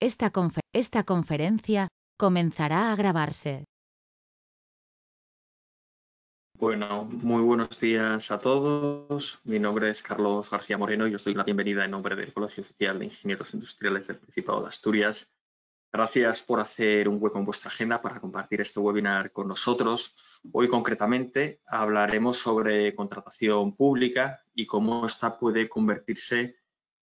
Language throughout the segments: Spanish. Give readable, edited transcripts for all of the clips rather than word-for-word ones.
Esta conferencia comenzará a grabarse. Bueno, muy buenos días a todos. Mi nombre es Carlos García Moreno y os doy la bienvenida en nombre del Colegio Oficial de Ingenieros Industriales del Principado de Asturias. Gracias por hacer un hueco en vuestra agenda para compartir este webinar con nosotros. Hoy, concretamente, hablaremos sobre contratación pública y cómo esta puede convertirse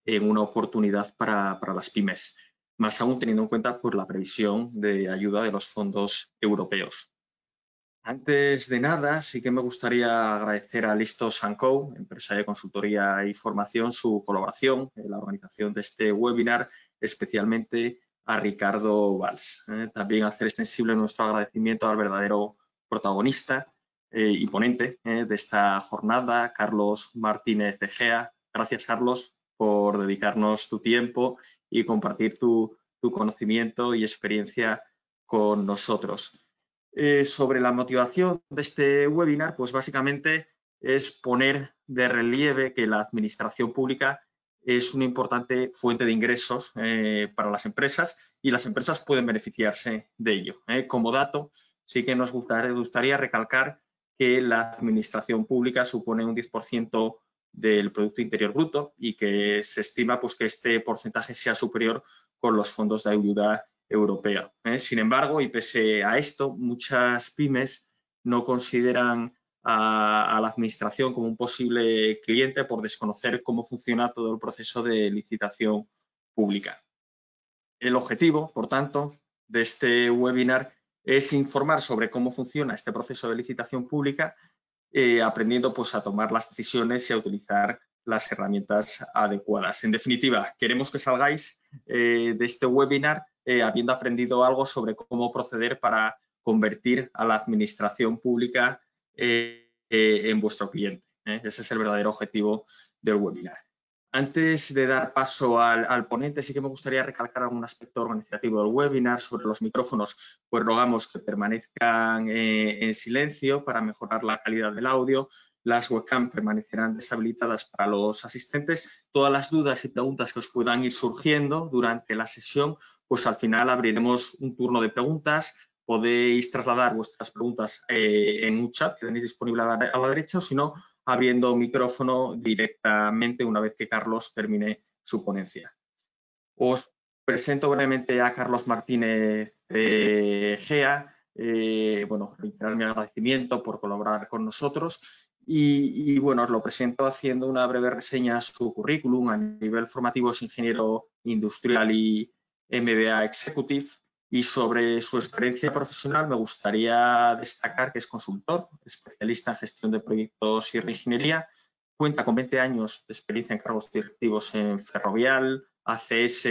en una oportunidad para las pymes, más aún teniendo en cuenta la previsión de ayuda de los fondos europeos. Antes de nada, sí que me gustaría agradecer a Listos & Co, empresa de consultoría y formación, su colaboración en la organización de este webinar, especialmente a Ricardo Valls. También hacer extensible nuestro agradecimiento al verdadero protagonista y ponente de esta jornada, Carlos Martínez de Gea. Gracias, Carlos, por dedicarnos tu tiempo y compartir tu conocimiento y experiencia con nosotros. Sobre la motivación de este webinar, pues básicamente es poner de relieve que la administración pública es una importante fuente de ingresos para las empresas y las empresas pueden beneficiarse de ello. Como dato, sí que nos gustaría recalcar que la administración pública supone un 10% del Producto Interior Bruto y que se estima pues, que este porcentaje sea superior con los fondos de ayuda europea. Sin embargo, y pese a esto, muchas pymes no consideran a la administración como un posible cliente por desconocer cómo funciona todo el proceso de licitación pública. El objetivo, por tanto, de este webinar es informar sobre cómo funciona este proceso de licitación pública, aprendiendo pues, a tomar las decisiones y a utilizar las herramientas adecuadas. En definitiva, queremos que salgáis de este webinar habiendo aprendido algo sobre cómo proceder para convertir a la administración pública en vuestro cliente. Ese es el verdadero objetivo del webinar. Antes de dar paso al ponente, sí que me gustaría recalcar algún aspecto organizativo del webinar. Sobre los micrófonos, pues rogamos que permanezcan en silencio para mejorar la calidad del audio. Las webcam permanecerán deshabilitadas para los asistentes. Todas las dudas y preguntas que os puedan ir surgiendo durante la sesión, pues al final abriremos un turno de preguntas. Podéis trasladar vuestras preguntas en un chat que tenéis disponible a la derecha, o si no, abriendo micrófono directamente una vez que Carlos termine su ponencia. Os presento brevemente a Carlos Martínez Gea. Bueno, reiterar mi agradecimiento por colaborar con nosotros y bueno, os lo presento haciendo una breve reseña a su currículum. A nivel formativo es ingeniero industrial y MBA Executive. Y sobre su experiencia profesional me gustaría destacar que es consultor, especialista en gestión de proyectos y reingeniería. Cuenta con 20 años de experiencia en cargos directivos en Ferrovial, ACS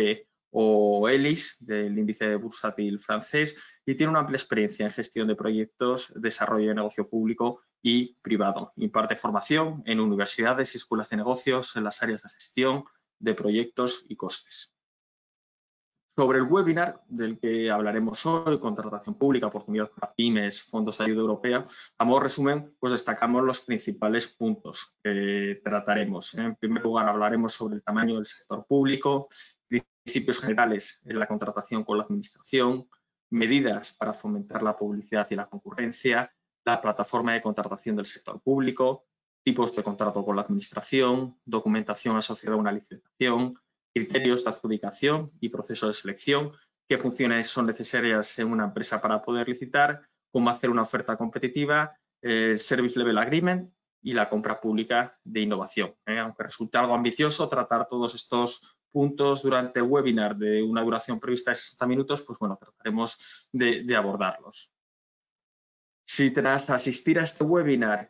o ELIS, del índice bursátil francés, y tiene una amplia experiencia en gestión de proyectos, desarrollo de negocio público y privado. Imparte formación en universidades y escuelas de negocios en las áreas de gestión de proyectos y costes. Sobre el webinar del que hablaremos hoy, contratación pública, oportunidad para pymes, fondos de ayuda europea, a modo de resumen, pues destacamos los principales puntos que trataremos. En primer lugar, hablaremos sobre el tamaño del sector público, principios generales en la contratación con la administración, medidas para fomentar la publicidad y la concurrencia, la plataforma de contratación del sector público, tipos de contrato con la administración, documentación asociada a una licitación, criterios de adjudicación y proceso de selección, qué funciones son necesarias en una empresa para poder licitar, cómo hacer una oferta competitiva, Service Level Agreement y la compra pública de innovación. Aunque resulte algo ambicioso tratar todos estos puntos durante el webinar de una duración prevista de 60 minutos, pues bueno, trataremos de abordarlos. Si tras asistir a este webinar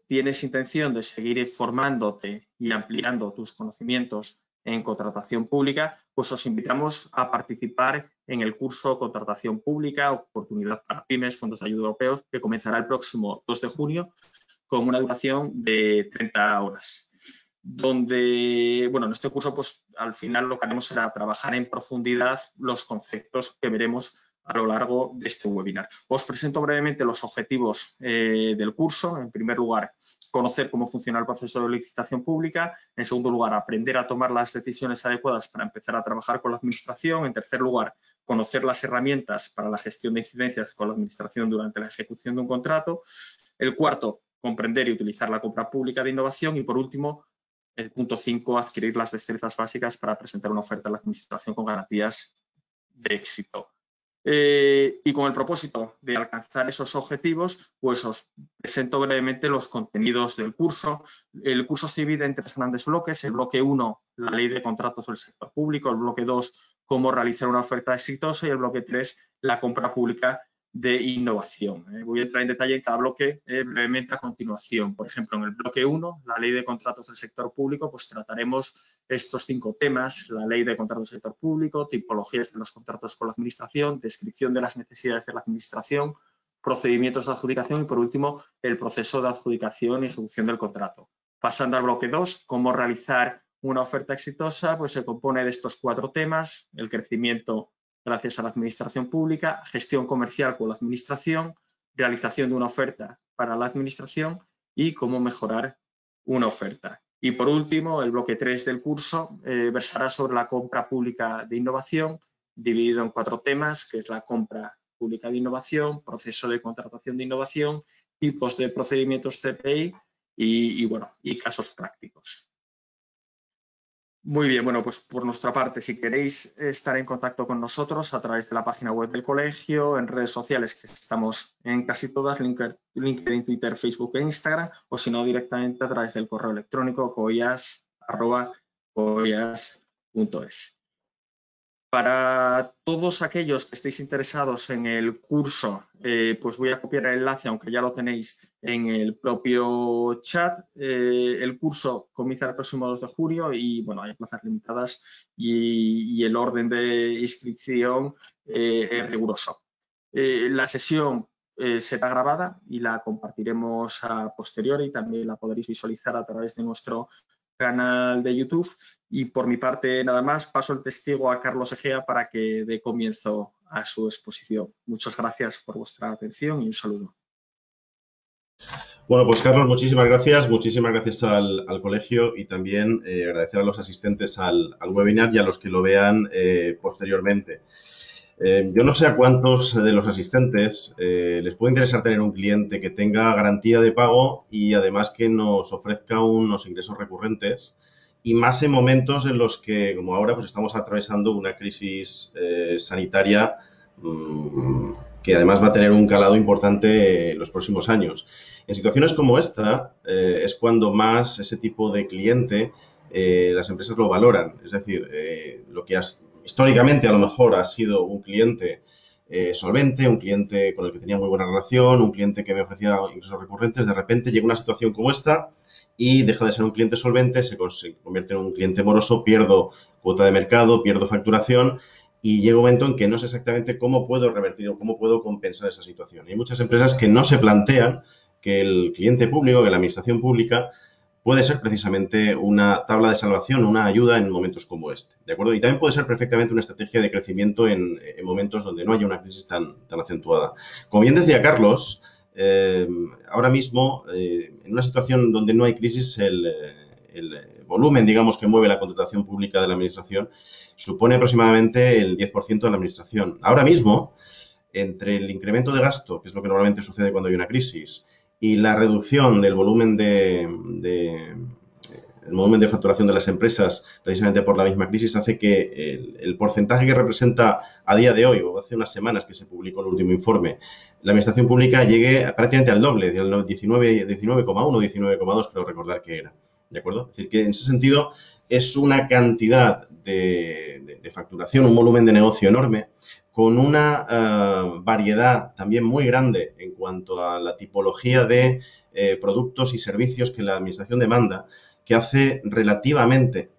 tienes intención de seguir informándote y ampliando tus conocimientos en contratación pública, pues os invitamos a participar en el curso Contratación Pública, Oportunidad para Pymes, Fondos de Ayuda Europeos, que comenzará el próximo 2 de junio con una duración de 30 horas. Donde, bueno, en este curso, pues al final lo que haremos será trabajar en profundidad los conceptos que veremos a lo largo de este webinar. Os presento brevemente los objetivos del curso. En primer lugar, conocer cómo funciona el proceso de licitación pública. En segundo lugar, aprender a tomar las decisiones adecuadas para empezar a trabajar con la Administración. En tercer lugar, conocer las herramientas para la gestión de incidencias con la Administración durante la ejecución de un contrato. El cuarto, comprender y utilizar la compra pública de innovación. Y por último, el punto 5, adquirir las destrezas básicas para presentar una oferta a la Administración con garantías de éxito. Y con el propósito de alcanzar esos objetivos, pues os presento brevemente los contenidos del curso. El curso se divide en 3 grandes bloques. El bloque 1, la ley de contratos del sector público. El bloque 2, cómo realizar una oferta exitosa. Y el bloque 3, la compra pública de innovación. Voy a entrar en detalle en cada bloque brevemente a continuación. Por ejemplo, en el bloque 1, la ley de contratos del sector público, pues trataremos estos 5 temas: la ley de contratos del sector público, tipologías de los contratos con la Administración, descripción de las necesidades de la Administración, procedimientos de adjudicación y, por último, el proceso de adjudicación y ejecución del contrato. Pasando al bloque 2, cómo realizar una oferta exitosa, pues se compone de estos 4 temas: el crecimiento gracias a la Administración pública, gestión comercial con la Administración, realización de una oferta para la Administración y cómo mejorar una oferta. Y por último, el bloque 3 del curso versará sobre la compra pública de innovación, dividido en 4 temas, que es la compra pública de innovación, proceso de contratación de innovación, tipos de procedimientos CPI y casos prácticos. Muy bien, bueno, pues por nuestra parte, si queréis estar en contacto con nosotros a través de la página web del colegio, en redes sociales, que estamos en casi todas, LinkedIn, Twitter, Facebook e Instagram, o si no, directamente a través del correo electrónico coias@coias.es. Para todos aquellos que estéis interesados en el curso, pues voy a copiar el enlace, aunque ya lo tenéis en el propio chat. El curso comienza el próximo 2 de junio y, bueno, hay plazas limitadas y el orden de inscripción es riguroso. La sesión será grabada y la compartiremos a posteriori. También la podréis visualizar a través de nuestro canal de YouTube. Y por mi parte nada más, paso el testigo a Carlos Egea para que dé comienzo a su exposición. Muchas gracias por vuestra atención y un saludo. Bueno, pues Carlos, muchísimas gracias al colegio y también agradecer a los asistentes al webinar y a los que lo vean posteriormente. Yo no sé a cuántos de los asistentes les puede interesar tener un cliente que tenga garantía de pago y además que nos ofrezca unos ingresos recurrentes, y más en momentos en los que, como ahora, pues estamos atravesando una crisis sanitaria que además va a tener un calado importante en los próximos años. En situaciones como esta es cuando más ese tipo de cliente las empresas lo valoran. Es decir, lo que históricamente a lo mejor ha sido un cliente solvente, un cliente con el que tenía muy buena relación, un cliente que me ofrecía ingresos recurrentes, de repente llega una situación como esta y deja de ser un cliente solvente, se convierte en un cliente moroso, pierdo cuota de mercado, pierdo facturación y llega un momento en que no sé exactamente cómo puedo revertir o cómo puedo compensar esa situación. Hay muchas empresas que no se plantean que el cliente público, que la administración pública, puede ser precisamente una tabla de salvación, una ayuda en momentos como este, ¿de acuerdo? Y también puede ser perfectamente una estrategia de crecimiento en momentos donde no haya una crisis tan acentuada. Como bien decía Carlos, ahora mismo, en una situación donde no hay crisis, el volumen, digamos, que mueve la contratación pública de la Administración supone aproximadamente el 10% de la Administración. Ahora mismo, entre el incremento de gasto, que es lo que normalmente sucede cuando hay una crisis, y la reducción del volumen de facturación de las empresas precisamente por la misma crisis hace que el porcentaje que representa a día de hoy, o hace unas semanas que se publicó el último informe, la administración pública llegue prácticamente al doble, del 19,1, 19,2, creo recordar que era. ¿De acuerdo? Es decir, que en ese sentido es una cantidad de facturación, un volumen de negocio enorme, con una variedad también muy grande en cuanto a la tipología de productos y servicios que la Administración demanda, que hace relativamente,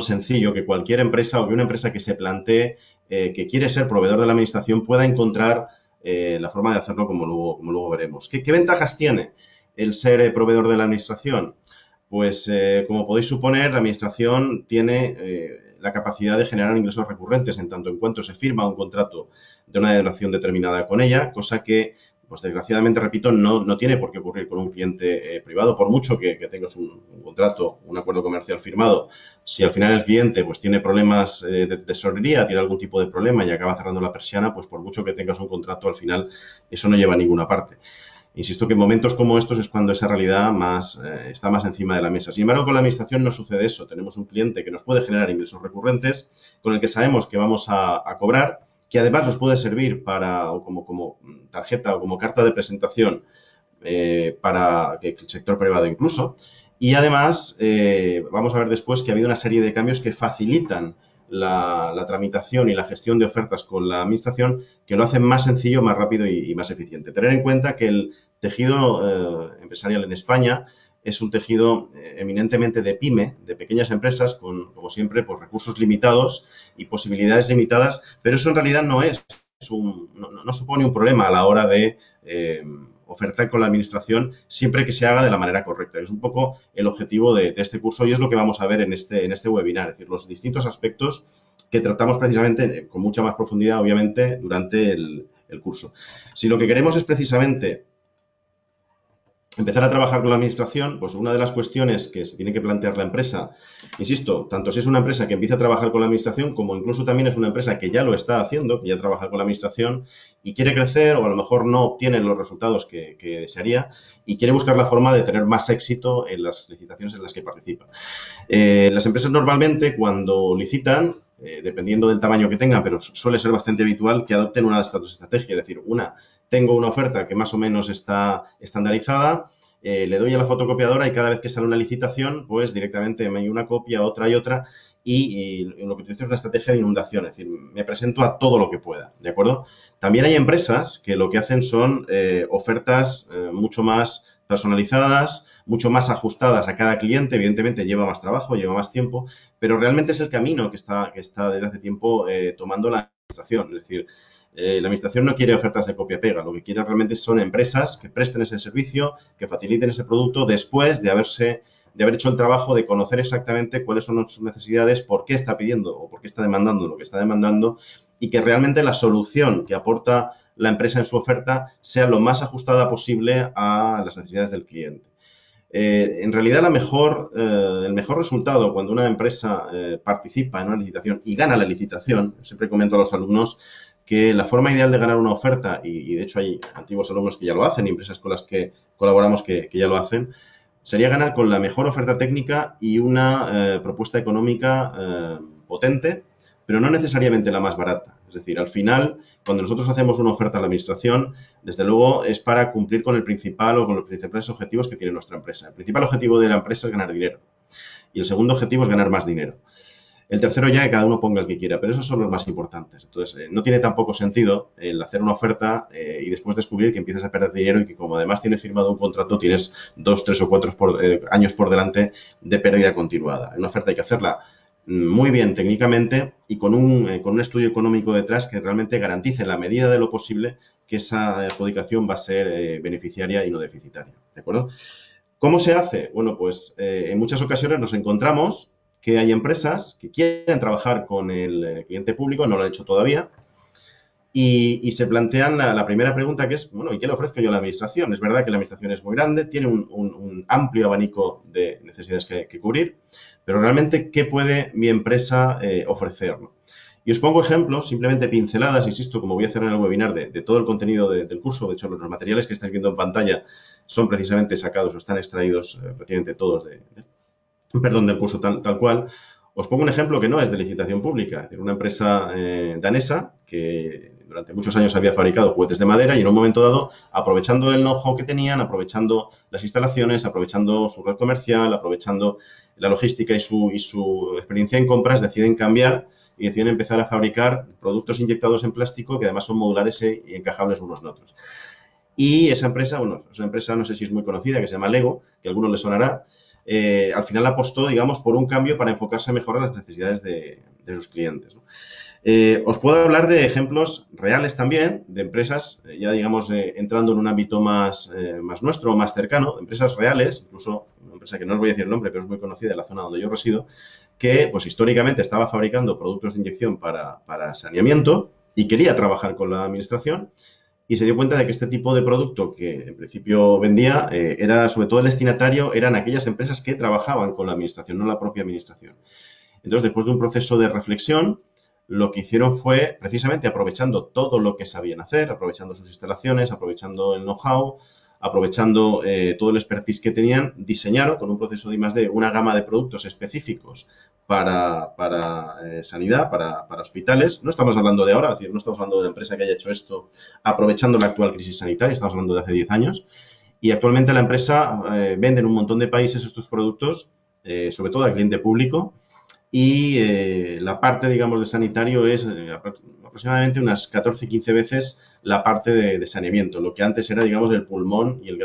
sencillo que cualquier empresa o que una empresa que se plantee que quiere ser proveedor de la Administración pueda encontrar la forma de hacerlo como luego veremos. ¿Qué ventajas tiene el ser proveedor de la Administración? Pues, como podéis suponer, la Administración tiene la capacidad de generar ingresos recurrentes en tanto en cuanto se firma un contrato de una duración determinada con ella, cosa que, pues desgraciadamente, repito, no tiene por qué ocurrir con un cliente privado, por mucho que tengas un contrato, un acuerdo comercial firmado. Si al final el cliente pues tiene problemas de tesorería, tiene algún tipo de problema y acaba cerrando la persiana, pues por mucho que tengas un contrato, al final eso no lleva a ninguna parte. Insisto que en momentos como estos es cuando esa realidad está más encima de la mesa. Sin embargo, con la administración no sucede eso. Tenemos un cliente que nos puede generar ingresos recurrentes, con el que sabemos que vamos a cobrar, que además nos puede servir como tarjeta o como carta de presentación para el sector privado incluso. Y además, vamos a ver después que ha habido una serie de cambios que facilitan la tramitación y la gestión de ofertas con la administración, que lo hacen más sencillo, más rápido y más eficiente. Tener en cuenta que el tejido empresarial en España es un tejido eminentemente de pyme, de pequeñas empresas, con, como siempre, pues, recursos limitados y posibilidades limitadas, pero eso en realidad no supone un problema a la hora de ofertar con la administración, siempre que se haga de la manera correcta. Es un poco el objetivo de este curso y es lo que vamos a ver en este webinar, es decir, los distintos aspectos que tratamos precisamente con mucha más profundidad, obviamente, durante el curso. Si lo que queremos es precisamente empezar a trabajar con la administración, pues una de las cuestiones que se tiene que plantear la empresa, insisto, tanto si es una empresa que empieza a trabajar con la administración, como incluso también es una empresa que ya lo está haciendo, que ya trabaja con la administración y quiere crecer o a lo mejor no obtiene los resultados que desearía y quiere buscar la forma de tener más éxito en las licitaciones en las que participa. Las empresas normalmente cuando licitan, dependiendo del tamaño que tengan, pero suele ser bastante habitual que adopten una de estas dos estrategias, es decir, tengo una oferta que más o menos está estandarizada, le doy a la fotocopiadora y cada vez que sale una licitación, pues directamente me doy una copia, otra y otra, y lo que utilizo es una estrategia de inundación, es decir, me presento a todo lo que pueda, ¿de acuerdo? También hay empresas que lo que hacen son ofertas mucho más personalizadas, mucho más ajustadas a cada cliente, evidentemente lleva más trabajo, lleva más tiempo, pero realmente es el camino que está desde hace tiempo tomando la administración, es decir, la administración no quiere ofertas de copia-pega, lo que quiere realmente son empresas que presten ese servicio, que faciliten ese producto después de haber hecho el trabajo de conocer exactamente cuáles son sus necesidades, por qué está pidiendo o por qué está demandando lo que está demandando y que realmente la solución que aporta la empresa en su oferta sea lo más ajustada posible a las necesidades del cliente. En realidad, el mejor resultado cuando una empresa participa en una licitación y gana la licitación, siempre comento a los alumnos que la forma ideal de ganar una oferta, y de hecho hay antiguos alumnos que ya lo hacen y empresas con las que colaboramos que ya lo hacen, sería ganar con la mejor oferta técnica y una propuesta económica potente, pero no necesariamente la más barata. Es decir, al final, cuando nosotros hacemos una oferta a la administración, desde luego es para cumplir con el principal o con los principales objetivos que tiene nuestra empresa. El principal objetivo de la empresa es ganar dinero y el segundo objetivo es ganar más dinero. El tercero ya que cada uno ponga el que quiera, pero esos son los más importantes. Entonces, no tiene tampoco sentido el hacer una oferta y después descubrir que empiezas a perder dinero y que como además tienes firmado un contrato, tienes 2, 3 o 4 años por delante de pérdida continuada. Una oferta hay que hacerla muy bien técnicamente y con un estudio económico detrás que realmente garantice en la medida de lo posible que esa adjudicación va a ser beneficiaria y no deficitaria. ¿De acuerdo? ¿Cómo se hace? Bueno, pues en muchas ocasiones nos encontramos que hay empresas que quieren trabajar con el cliente público, no lo han hecho todavía, y se plantean la primera pregunta que es, bueno, ¿y qué le ofrezco yo a la administración? Es verdad que la administración es muy grande, tiene un amplio abanico de necesidades que cubrir, pero realmente, ¿qué puede mi empresa ofrecer? Y os pongo ejemplos, simplemente pinceladas, insisto, como voy a hacer en el webinar, de todo el contenido del curso. De hecho, los materiales que estáis viendo en pantalla son precisamente sacados o están extraídos prácticamente todos del curso tal cual. Os pongo un ejemplo que no es de licitación pública. Una empresa danesa que durante muchos años había fabricado juguetes de madera y en un momento dado, aprovechando el know-how que tenían, aprovechando las instalaciones, aprovechando su red comercial, aprovechando la logística y su experiencia en compras, deciden cambiar y deciden empezar a fabricar productos inyectados en plástico que además son modulares y encajables unos en otros. Y esa empresa, bueno, es una empresa, no sé si es muy conocida, que se llama Lego, que a algunos les sonará. al final apostó, digamos, por un cambio para enfocarse mejor en las necesidades de sus clientes, ¿no? Os puedo hablar de ejemplos reales también, de empresas, ya digamos, entrando en un ámbito más nuestro, más cercano, empresas reales, incluso una empresa que no os voy a decir el nombre, pero es muy conocida en la zona donde yo resido, que pues históricamente estaba fabricando productos de inyección para saneamiento y quería trabajar con la administración y se dio cuenta de que este tipo de producto que en principio vendía era, sobre todo el destinatario, eran aquellas empresas que trabajaban con la administración, no la propia administración. Entonces, después de un proceso de reflexión, lo que hicieron fue, precisamente aprovechando todo lo que sabían hacer, aprovechando sus instalaciones, aprovechando el know-how, aprovechando todo el expertise que tenían, diseñaron con un proceso de I+D una gama de productos específicos para sanidad, para hospitales. No estamos hablando de ahora, es decir, no estamos hablando de una empresa que haya hecho esto aprovechando la actual crisis sanitaria, estamos hablando de hace 10 años. Y actualmente la empresa vende en un montón de países estos productos, sobre todo al cliente público, y la parte, digamos, de sanitario es aproximadamente unas 14-15 veces la parte de saneamiento, lo que antes era, digamos, el pulmón y el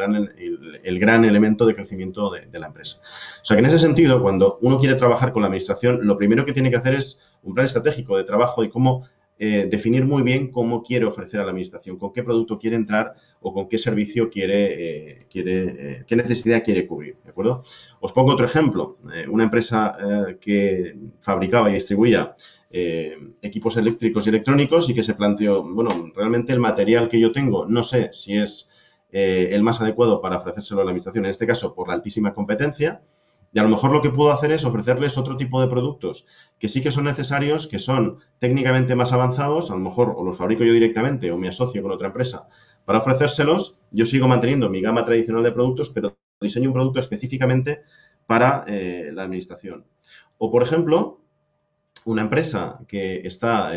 gran elemento de crecimiento de la empresa. O sea que en ese sentido, cuando uno quiere trabajar con la administración, lo primero que tiene que hacer es un plan estratégico de trabajo y cómo definir muy bien cómo quiere ofrecer a la administración, con qué producto quiere entrar o con qué servicio qué necesidad quiere cubrir, ¿de acuerdo? Os pongo otro ejemplo. Una empresa que fabricaba y distribuía equipos eléctricos y electrónicos y que se planteó, bueno, realmente el material que yo tengo no sé si es el más adecuado para ofrecérselo a la administración, en este caso por la altísima competencia. Y a lo mejor lo que puedo hacer es ofrecerles otro tipo de productos que sí que son necesarios, que son técnicamente más avanzados, a lo mejor o los fabrico yo directamente o me asocio con otra empresa para ofrecérselos. Yo sigo manteniendo mi gama tradicional de productos, pero diseño un producto específicamente para la administración. O, por ejemplo, una empresa que está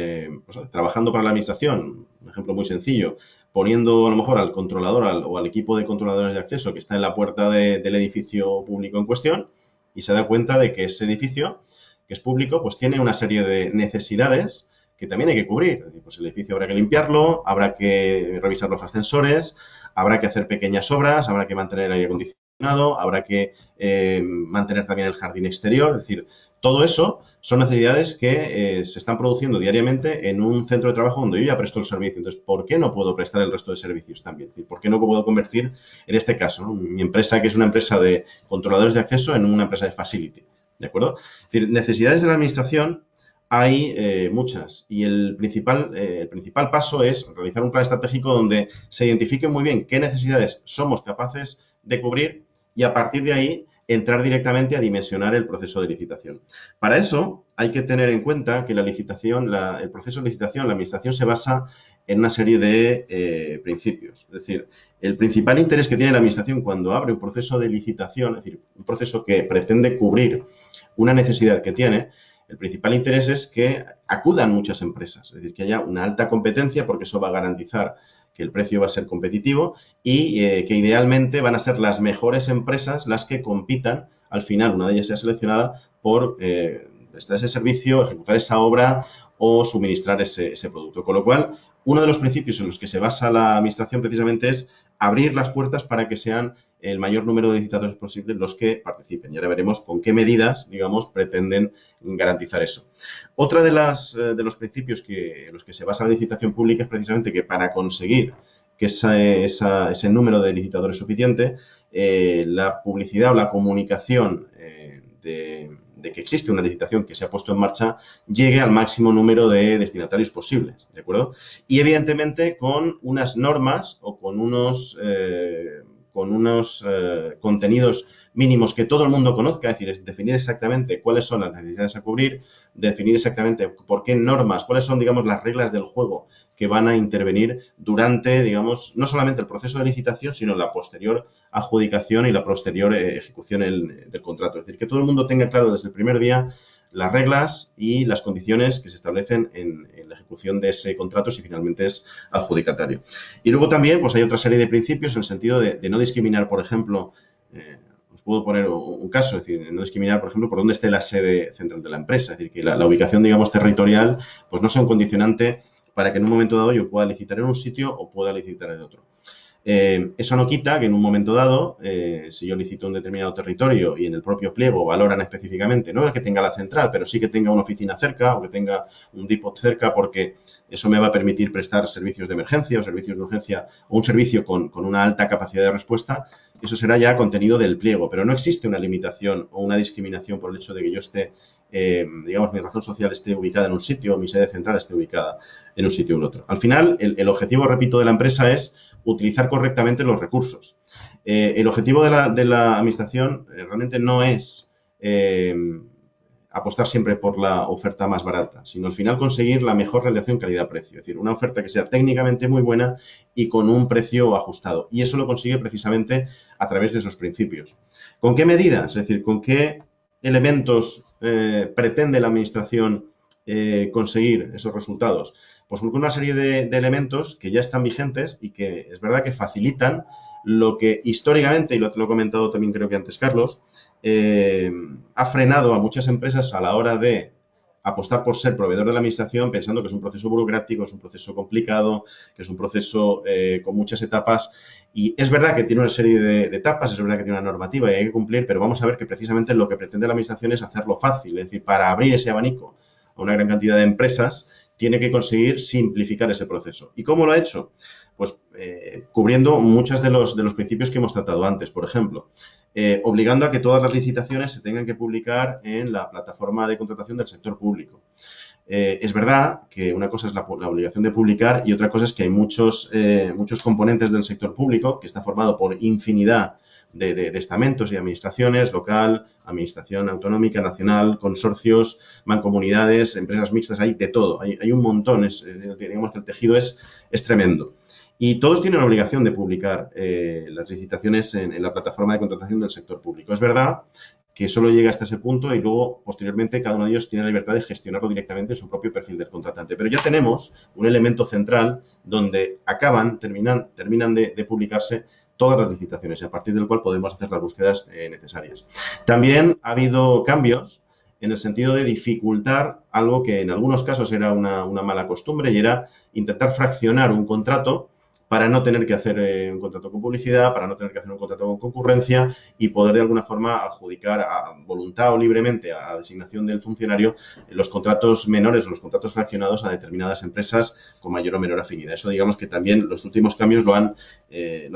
pues, trabajando para la administración, un ejemplo muy sencillo, poniendo a lo mejor al controlador o al equipo de controladores de acceso que está en la puerta del edificio público en cuestión y se da cuenta de que ese edificio, que es público, pues tiene una serie de necesidades que también hay que cubrir. Es decir, pues el edificio habrá que limpiarlo, habrá que revisar los ascensores, habrá que hacer pequeñas obras, habrá que mantener el aire acondicionado, habrá que mantener también el jardín exterior. Es decir, todo eso son necesidades que se están produciendo diariamente en un centro de trabajo donde yo ya presto el servicio. Entonces, ¿por qué no puedo prestar el resto de servicios también? Es decir, ¿por qué no puedo convertir, en este caso, ¿no?, mi empresa, que es una empresa de controladores de acceso, en una empresa de facility? ¿De acuerdo? Es decir, necesidades de la administración hay muchas y el principal paso es realizar un plan estratégico donde se identifique muy bien qué necesidades somos capaces de cubrir y a partir de ahí entrar directamente a dimensionar el proceso de licitación. Para eso hay que tener en cuenta que la licitación, el proceso de licitación, la administración se basa en una serie de principios. Es decir, el principal interés que tiene la administración cuando abre un proceso de licitación, es decir, un proceso que pretende cubrir una necesidad que tiene, el principal interés es que acudan muchas empresas, es decir, que haya una alta competencia porque eso va a garantizar que el precio va a ser competitivo y que idealmente van a ser las mejores empresas las que compitan, al final una de ellas sea seleccionada por prestar ese servicio, ejecutar esa obra o suministrar ese producto. Con lo cual, uno de los principios en los que se basa la administración precisamente es abrir las puertas para que sean el mayor número de licitadores posibles los que participen. Y ahora veremos con qué medidas, digamos, pretenden garantizar eso. Otra de los principios en los que se basa la licitación pública es precisamente que para conseguir que ese número de licitadores suficiente, la publicidad o la comunicación de que existe una licitación que se ha puesto en marcha llegue al máximo número de destinatarios posibles, ¿de acuerdo? Y evidentemente con unas normas o con unos contenidos mínimos que todo el mundo conozca, es decir, es definir exactamente cuáles son las necesidades a cubrir, definir exactamente por qué normas, cuáles son, digamos, las reglas del juego que van a intervenir durante, digamos, no solamente el proceso de licitación, sino la posterior adjudicación y la posterior ejecución del contrato. Es decir, que todo el mundo tenga claro desde el primer día las reglas y las condiciones que se establecen en la ejecución de ese contrato si finalmente es adjudicatario. Y luego también pues hay otra serie de principios en el sentido de no discriminar, por ejemplo, os puedo poner un caso, es decir, no discriminar, por ejemplo, por dónde esté la sede central de la empresa, es decir, que la ubicación, digamos, territorial, pues no sea un condicionante para que en un momento dado yo pueda licitar en un sitio o pueda licitar en otro. Eso no quita que en un momento dado, si yo licito un determinado territorio y en el propio pliego valoran específicamente, no es que tenga la central, pero sí que tenga una oficina cerca o que tenga un depot cerca, porque eso me va a permitir prestar servicios de emergencia o servicios de urgencia o un servicio con una alta capacidad de respuesta, eso será ya contenido del pliego. Pero no existe una limitación o una discriminación por el hecho de que yo esté, digamos, mi razón social esté ubicada en un sitio o mi sede central esté ubicada en un sitio o en otro. Al final, el objetivo, repito, de la empresa es utilizar correctamente los recursos. El objetivo de la administración realmente no es apostar siempre por la oferta más barata, sino al final conseguir la mejor relación calidad-precio. Es decir, una oferta que sea técnicamente muy buena y con un precio ajustado. Y eso lo consigue precisamente a través de esos principios. ¿Con qué medidas? Es decir, ¿con qué elementos pretende la administración conseguir esos resultados? Pues con una serie de elementos que ya están vigentes y que es verdad que facilitan lo que históricamente, y lo he comentado también creo que antes Carlos, ha frenado a muchas empresas a la hora de apostar por ser proveedor de la administración pensando que es un proceso burocrático, es un proceso complicado, que es un proceso con muchas etapas. Y es verdad que tiene una serie de etapas, es verdad que tiene una normativa y hay que cumplir, pero vamos a ver que precisamente lo que pretende la administración es hacerlo fácil. Es decir, para abrir ese abanico a una gran cantidad de empresas, tiene que conseguir simplificar ese proceso. ¿Y cómo lo ha hecho? Pues cubriendo muchos de los principios que hemos tratado antes. Por ejemplo, obligando a que todas las licitaciones se tengan que publicar en la plataforma de contratación del sector público. Es verdad que una cosa es la obligación de publicar y otra cosa es que hay muchos componentes del sector público que está formado por infinidad de estamentos y administraciones, local, administración autonómica, nacional, consorcios, mancomunidades, empresas mixtas, hay de todo, hay un montón, digamos que el tejido es tremendo. Y todos tienen la obligación de publicar las licitaciones en la plataforma de contratación del sector público. Es verdad que solo llega hasta ese punto y luego, posteriormente, cada uno de ellos tiene la libertad de gestionarlo directamente en su propio perfil del contratante. Pero ya tenemos un elemento central donde terminan de publicarse todas las licitaciones y a partir del cual podemos hacer las búsquedas necesarias. También ha habido cambios en el sentido de dificultar algo que en algunos casos era una mala costumbre y era intentar fraccionar un contrato para no tener que hacer un contrato con publicidad, para no tener que hacer un contrato con concurrencia y poder de alguna forma adjudicar a voluntad o libremente a designación del funcionario los contratos menores o los contratos fraccionados a determinadas empresas con mayor o menor afinidad. Eso digamos que también los últimos cambios lo han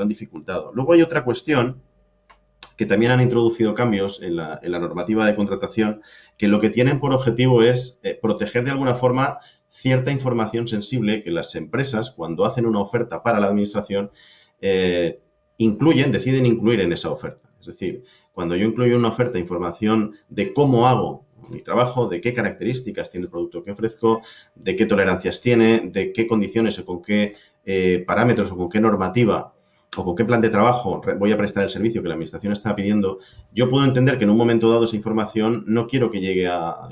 dificultado. Luego hay otra cuestión que también han introducido cambios en la normativa de contratación que lo que tienen por objetivo es proteger de alguna forma cierta información sensible que las empresas, cuando hacen una oferta para la administración, deciden incluir en esa oferta. Es decir, cuando yo incluyo en una oferta información de cómo hago mi trabajo, de qué características tiene el producto que ofrezco, de qué tolerancias tiene, de qué condiciones o con qué parámetros o con qué normativa o con qué plan de trabajo voy a prestar el servicio que la administración está pidiendo, yo puedo entender que en un momento dado esa información no quiero que llegue a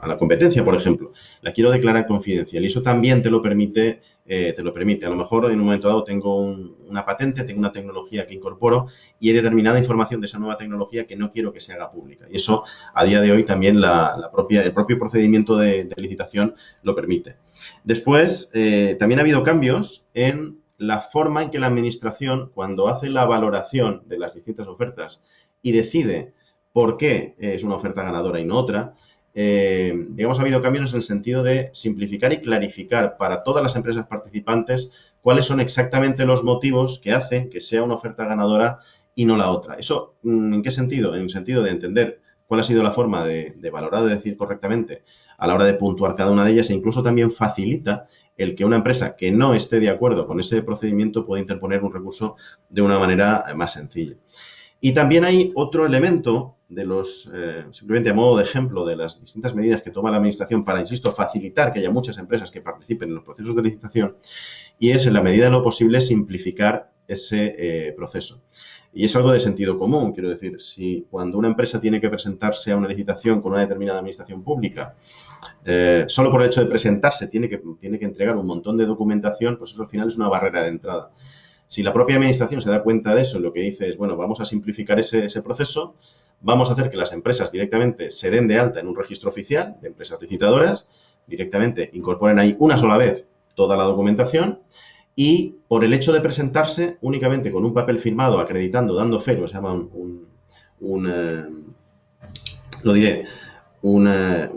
la competencia, por ejemplo. La quiero declarar confidencial y eso también te lo permite. A lo mejor en un momento dado tengo una patente, tengo una tecnología que incorporo y hay determinada información de esa nueva tecnología que no quiero que se haga pública. Y eso, a día de hoy, también el propio procedimiento de licitación lo permite. Después, también ha habido cambios en la forma en que la administración, cuando hace la valoración de las distintas ofertas y decide por qué es una oferta ganadora y no otra, digamos, ha habido cambios en el sentido de simplificar y clarificar para todas las empresas participantes cuáles son exactamente los motivos que hacen que sea una oferta ganadora y no la otra. ¿Eso en qué sentido? En el sentido de entender cuál ha sido la forma de valorar, de decir correctamente a la hora de puntuar cada una de ellas e incluso también facilita el que una empresa que no esté de acuerdo con ese procedimiento pueda interponer un recurso de una manera más sencilla. Y también hay otro elemento de simplemente a modo de ejemplo de las distintas medidas que toma la administración para, insisto, facilitar que haya muchas empresas que participen en los procesos de licitación y es, en la medida de lo posible, simplificar ese proceso. Y es algo de sentido común, quiero decir, si cuando una empresa tiene que presentarse a una licitación con una determinada administración pública, solo por el hecho de presentarse tiene que entregar un montón de documentación, pues eso al final es una barrera de entrada. Si la propia administración se da cuenta de eso, lo que dice es, bueno, vamos a simplificar ese proceso, vamos a hacer que las empresas directamente se den de alta en un registro oficial de empresas licitadoras, directamente incorporen ahí una sola vez toda la documentación y por el hecho de presentarse únicamente con un papel firmado acreditando, dando fe, lo que se llama lo diré, una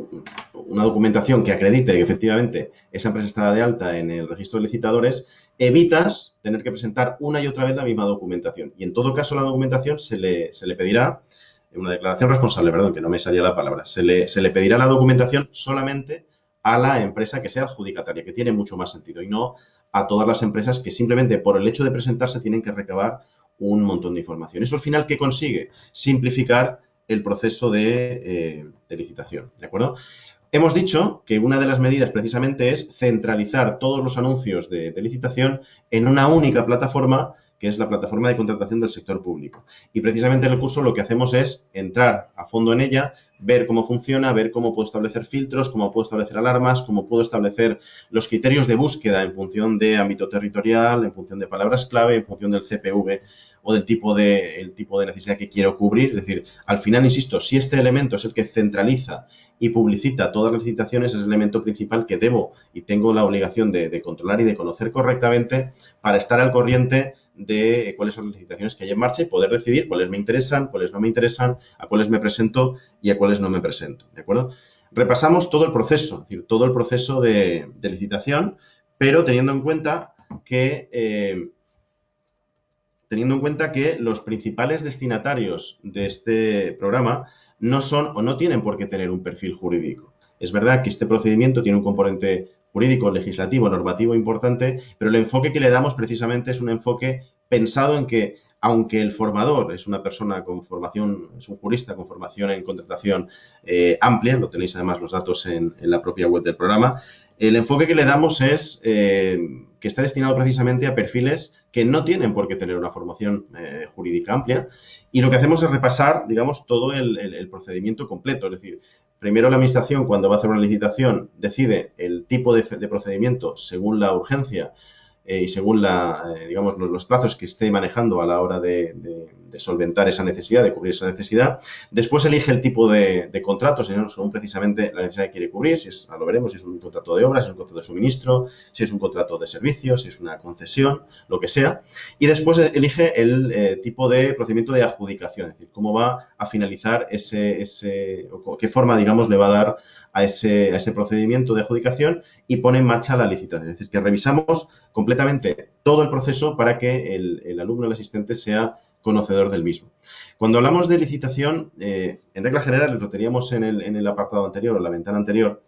documentación que acredite que efectivamente esa empresa está de alta en el registro de licitadores, evitas tener que presentar una y otra vez la misma documentación. Y en todo caso la documentación se le pedirá, una declaración responsable, perdón, que no me salía la palabra, se le pedirá la documentación solamente a la empresa que sea adjudicataria, que tiene mucho más sentido, y no a todas las empresas que simplemente por el hecho de presentarse tienen que recabar un montón de información. Eso al final, ¿qué consigue? Simplificar el proceso de licitación, ¿de acuerdo? Hemos dicho que una de las medidas precisamente es centralizar todos los anuncios de licitación en una única plataforma, que es la plataforma de contratación del sector público. Y precisamente en el curso lo que hacemos es entrar a fondo en ella, ver cómo funciona, ver cómo puedo establecer filtros, cómo puedo establecer alarmas, cómo puedo establecer los criterios de búsqueda en función de ámbito territorial, en función de palabras clave, en función del CPV o del tipo de necesidad que quiero cubrir. Es decir, al final, insisto, si este elemento es el que centraliza y publicita todas las licitaciones, es el elemento principal que debo y tengo la obligación de controlar y de conocer correctamente para estar al corriente de cuáles son las licitaciones que hay en marcha y poder decidir cuáles me interesan, cuáles no me interesan, a cuáles me presento y a cuáles no me presento, ¿de acuerdo? Repasamos todo el proceso, es decir, todo el proceso de licitación, pero teniendo en cuenta que los principales destinatarios de este programa no son o no tienen por qué tener un perfil jurídico. Es verdad que este procedimiento tiene un componente jurídico, legislativo, normativo importante, pero el enfoque que le damos precisamente es un enfoque pensado en que, aunque el formador es una persona con formación, es un jurista con formación en contratación amplia, lo tenéis además los datos en la propia web del programa, el enfoque que le damos es que está destinado precisamente a perfiles que no tienen por qué tener una formación jurídica amplia, y lo que hacemos es repasar, digamos, todo el procedimiento completo. Es decir, primero la administración, cuando va a hacer una licitación, decide el tipo de procedimiento según la urgencia y según digamos, los plazos que esté manejando a la hora de solventar esa necesidad, de cubrir esa necesidad. Después elige el tipo de contrato, según precisamente la necesidad que quiere cubrir, si es, lo veremos, si es un contrato de obras, si es un contrato de suministro, si es un contrato de servicios, si es una concesión, lo que sea. Y después elige el tipo de procedimiento de adjudicación, es decir, cómo va a finalizar o qué forma, digamos, le va a dar a ese procedimiento de adjudicación y pone en marcha la licitación. Es decir, que revisamos completamente todo el proceso para que el alumno, el asistente, sea conocedor del mismo. Cuando hablamos de licitación, en regla general, lo teníamos en el apartado anterior o en la ventana anterior,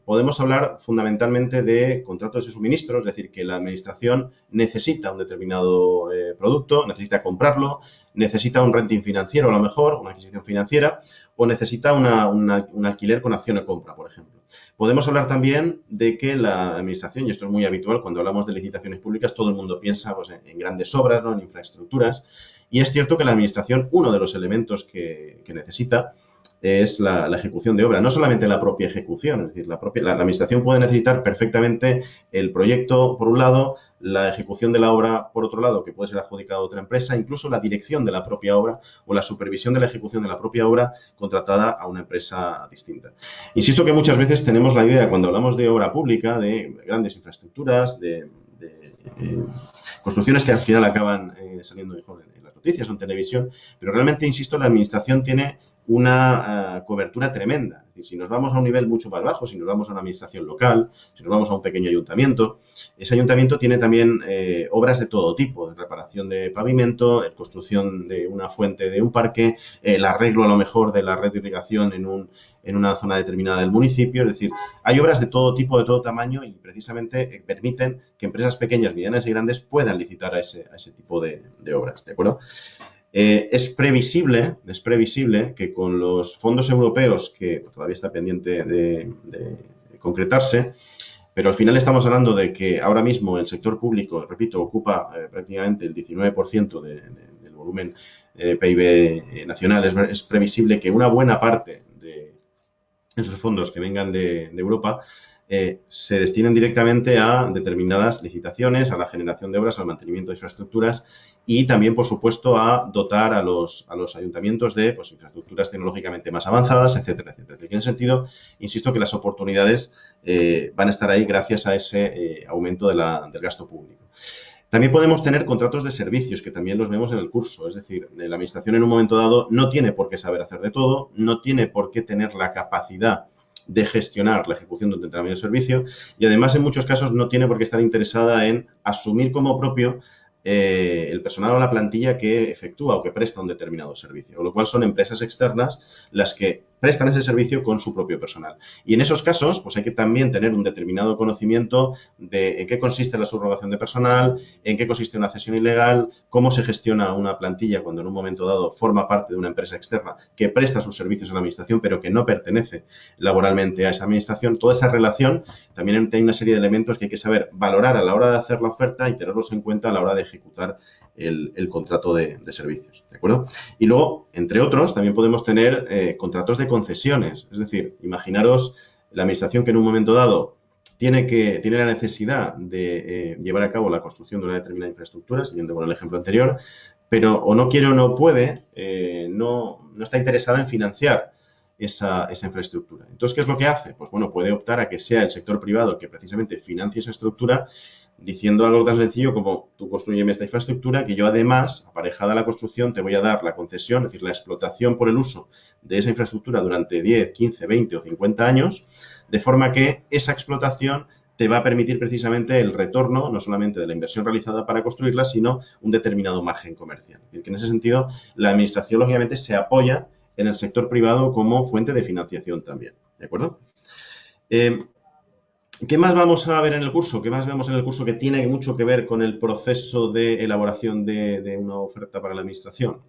podemos hablar fundamentalmente de contratos de suministro, es decir, que la administración necesita un determinado producto, necesita comprarlo, necesita un renting financiero a lo mejor, una adquisición financiera, o necesita un alquiler con acción de compra, por ejemplo. Podemos hablar también de que la administración, y esto es muy habitual cuando hablamos de licitaciones públicas, todo el mundo piensa pues, en grandes obras, ¿no? En infraestructuras, y es cierto que la administración, uno de los elementos que necesita es la ejecución de obra, no solamente la propia ejecución, es decir, la administración puede necesitar perfectamente el proyecto por un lado, la ejecución de la obra por otro lado, que puede ser adjudicada a otra empresa, incluso la dirección de la propia obra o la supervisión de la ejecución de la propia obra contratada a una empresa distinta. Insisto que muchas veces tenemos la idea, cuando hablamos de obra pública, de grandes infraestructuras, de construcciones que al final acaban saliendo mejor en las noticias o en televisión, pero realmente, insisto, la administración tiene una cobertura tremenda. Es decir, si nos vamos a un nivel mucho más bajo, si nos vamos a una administración local, si nos vamos a un pequeño ayuntamiento, ese ayuntamiento tiene también obras de todo tipo, de reparación de pavimento, construcción de una fuente de un parque, el arreglo a lo mejor de la red de irrigación en una zona determinada del municipio. Es decir, hay obras de todo tipo, de todo tamaño y precisamente permiten que empresas pequeñas, medianas y grandes puedan licitar a ese tipo de obras, ¿de acuerdo? Es previsible que con los fondos europeos, que todavía está pendiente de concretarse, pero al final estamos hablando de que ahora mismo el sector público, repito, ocupa prácticamente el 19% del volumen PIB nacional. Es previsible que una buena parte de esos fondos que vengan de Europa se destinen directamente a determinadas licitaciones, a la generación de obras, al mantenimiento de infraestructuras y también, por supuesto, a dotar a los ayuntamientos de pues, infraestructuras tecnológicamente más avanzadas, etcétera, etcétera. En ese sentido, insisto que las oportunidades van a estar ahí gracias a ese aumento del gasto público. También podemos tener contratos de servicios, que también los vemos en el curso. Es decir, la administración en un momento dado no tiene por qué saber hacer de todo, no tiene por qué tener la capacidad de gestionar la ejecución de un determinado servicio y además en muchos casos no tiene por qué estar interesada en asumir como propio el personal o la plantilla que efectúa o que presta un determinado servicio, con lo cual son empresas externas las que prestan ese servicio con su propio personal. Y en esos casos, pues hay que también tener un determinado conocimiento de en qué consiste la subrogación de personal, en qué consiste una cesión ilegal, cómo se gestiona una plantilla cuando en un momento dado forma parte de una empresa externa que presta sus servicios a la administración, pero que no pertenece laboralmente a esa administración. Toda esa relación también tiene una serie de elementos que hay que saber valorar a la hora de hacer la oferta y tenerlos en cuenta a la hora de ejecutar el contrato de servicios, ¿de acuerdo? Y luego, entre otros, también podemos tener contratos de concesiones. Es decir, imaginaros la administración que en un momento dado tiene la necesidad de llevar a cabo la construcción de una determinada infraestructura, siguiendo con el ejemplo anterior, pero o no quiere o no puede, no está interesada en financiar esa infraestructura. Entonces, ¿qué es lo que hace? Pues bueno, puede optar a que sea el sector privado que precisamente financie esa estructura diciendo algo tan sencillo como tú construyeme esta infraestructura que yo además, aparejada a la construcción, te voy a dar la concesión, es decir, la explotación por el uso de esa infraestructura durante 10, 15, 20 o 50 años, de forma que esa explotación te va a permitir precisamente el retorno, no solamente de la inversión realizada para construirla, sino un determinado margen comercial. Es decir, que en ese sentido la administración, lógicamente, se apoya en el sector privado como fuente de financiación también. ¿De acuerdo? ¿Qué más vamos a ver en el curso? ¿Qué más vemos en el curso que tiene mucho que ver con el proceso de elaboración de una oferta para la administración?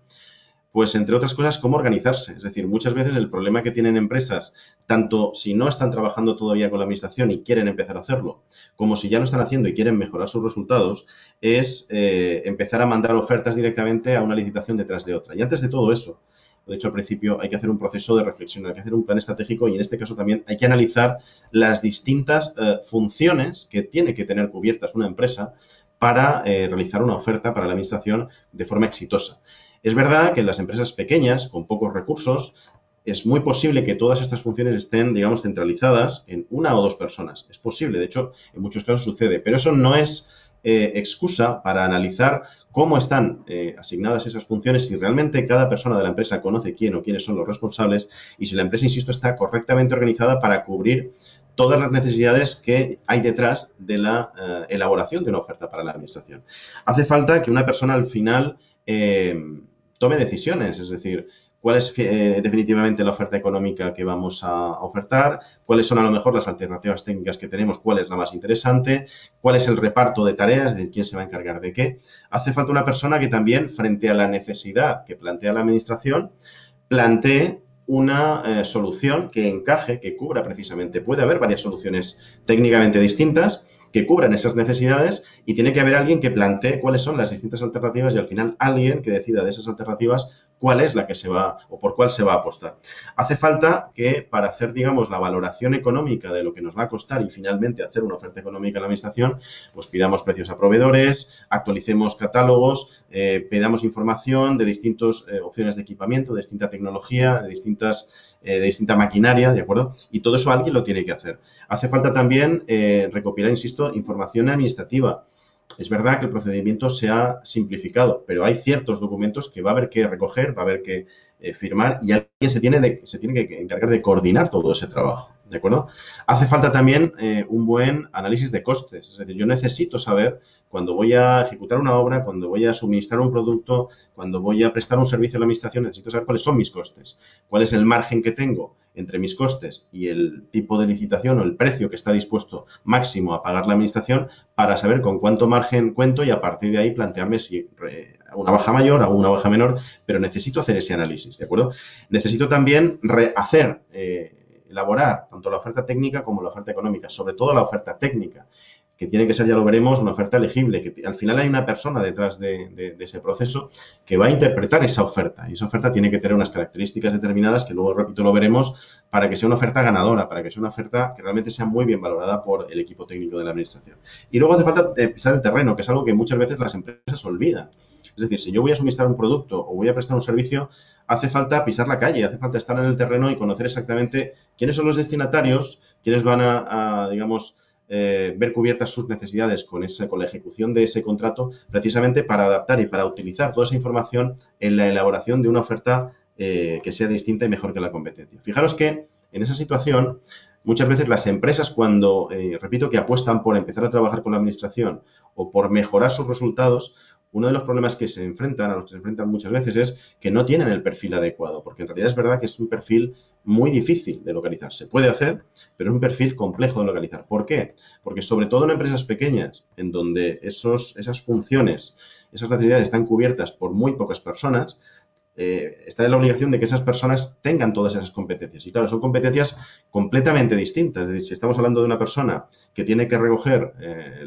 Pues, entre otras cosas, cómo organizarse. Es decir, muchas veces el problema que tienen empresas, tanto si no están trabajando todavía con la administración y quieren empezar a hacerlo, como si ya lo están haciendo y quieren mejorar sus resultados, es empezar a mandar ofertas directamente a una licitación detrás de otra. Y antes de todo eso, lo he dicho al principio, hay que hacer un proceso de reflexión, hay que hacer un plan estratégico y en este caso también hay que analizar las distintas funciones que tiene que tener cubiertas una empresa para realizar una oferta para la administración de forma exitosa. Es verdad que en las empresas pequeñas, con pocos recursos, es muy posible que todas estas funciones estén, digamos, centralizadas en una o dos personas. Es posible, de hecho, en muchos casos sucede, pero eso no es excusa para analizar cómo están asignadas esas funciones, si realmente cada persona de la empresa conoce quién o quiénes son los responsables y si la empresa, insisto, está correctamente organizada para cubrir todas las necesidades que hay detrás de la elaboración de una oferta para la administración. Hace falta que una persona al final tome decisiones, es decir, cuál es definitivamente la oferta económica que vamos a ofertar, cuáles son a lo mejor las alternativas técnicas que tenemos, cuál es la más interesante, cuál es el reparto de tareas, de quién se va a encargar de qué. Hace falta una persona que también, frente a la necesidad que plantea la administración, plantee una solución que encaje, que cubra precisamente. Puede haber varias soluciones técnicamente distintas que cubran esas necesidades y tiene que haber alguien que plantee cuáles son las distintas alternativas y al final alguien que decida de esas alternativas cuál es la que se va o por cuál se va a apostar. Hace falta que para hacer, digamos, la valoración económica de lo que nos va a costar y finalmente hacer una oferta económica a la administración, pues pidamos precios a proveedores, actualicemos catálogos, pidamos información de distintas opciones de equipamiento, de distinta tecnología, de distinta maquinaria, ¿de acuerdo? Y todo eso alguien lo tiene que hacer. Hace falta también recopilar, insisto, información administrativa. Es verdad que el procedimiento se ha simplificado, pero hay ciertos documentos que va a haber que recoger, va a haber que firmar y alguien se tiene que encargar de coordinar todo ese trabajo, ¿de acuerdo? Hace falta también un buen análisis de costes. Es decir, yo necesito saber cuando voy a ejecutar una obra, cuando voy a suministrar un producto, cuando voy a prestar un servicio a la administración, necesito saber cuáles son mis costes, cuál es el margen que tengo entre mis costes y el tipo de licitación o el precio que está dispuesto máximo a pagar la administración para saber con cuánto margen cuento y a partir de ahí plantearme si una baja mayor o una baja menor, pero necesito hacer ese análisis, ¿de acuerdo? Necesito también elaborar tanto la oferta técnica como la oferta económica, sobre todo la oferta técnica, que tiene que ser, ya lo veremos, una oferta legible, que al final hay una persona detrás de ese proceso que va a interpretar esa oferta y esa oferta tiene que tener unas características determinadas que luego, repito, lo veremos para que sea una oferta ganadora, para que sea una oferta que realmente sea muy bien valorada por el equipo técnico de la administración. Y luego hace falta pisar el terreno, que es algo que muchas veces las empresas olvidan. Es decir, si yo voy a suministrar un producto o voy a prestar un servicio, hace falta pisar la calle, hace falta estar en el terreno y conocer exactamente quiénes son los destinatarios, quiénes van digamos, ver cubiertas sus necesidades con la ejecución de ese contrato, precisamente para adaptar y para utilizar toda esa información en la elaboración de una oferta que sea distinta y mejor que la competencia. Fijaros que en esa situación, muchas veces las empresas cuando, repito, que apuestan por empezar a trabajar con la administración o por mejorar sus resultados, uno de los problemas que se enfrentan, a los que se enfrentan muchas veces, es que no tienen el perfil adecuado, porque en realidad es verdad que es un perfil muy difícil de localizar. Se puede hacer, pero es un perfil complejo de localizar. ¿Por qué? Porque sobre todo en empresas pequeñas, en donde esas funciones, esas necesidades están cubiertas por muy pocas personas, está en la obligación de que esas personas tengan todas esas competencias. Y claro, son competencias completamente distintas. Es decir, si estamos hablando de una persona que tiene que recoger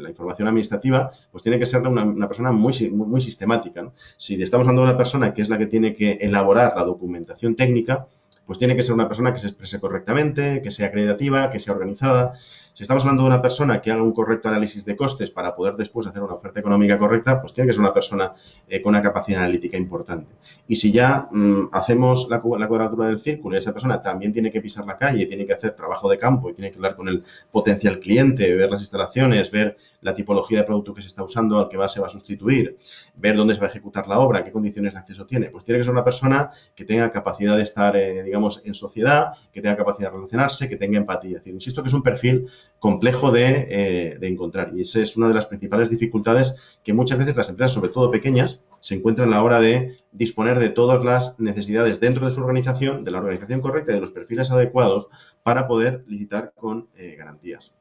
la información administrativa, pues tiene que ser una persona muy sistemática, ¿no? Si estamos hablando de una persona que es la que tiene que elaborar la documentación técnica, pues tiene que ser una persona que se exprese correctamente, que sea creativa, que sea organizada. Si estamos hablando de una persona que haga un correcto análisis de costes para poder después hacer una oferta económica correcta, pues tiene que ser una persona con una capacidad analítica importante. Y si ya hacemos la cuadratura del círculo y esa persona también tiene que pisar la calle, tiene que hacer trabajo de campo y tiene que hablar con el potencial cliente, ver las instalaciones, ver la tipología de producto que se está usando, al que se va a sustituir, ver dónde se va a ejecutar la obra, qué condiciones de acceso tiene, pues tiene que ser una persona que tenga capacidad de estar, digamos, en sociedad, que tenga capacidad de relacionarse, que tenga empatía. Es decir, insisto que es un perfil complejo de encontrar y esa es una de las principales dificultades que muchas veces las empresas, sobre todo pequeñas, se encuentran a la hora de disponer de todas las necesidades dentro de su organización, de la organización correcta y de los perfiles adecuados para poder licitar con garantías.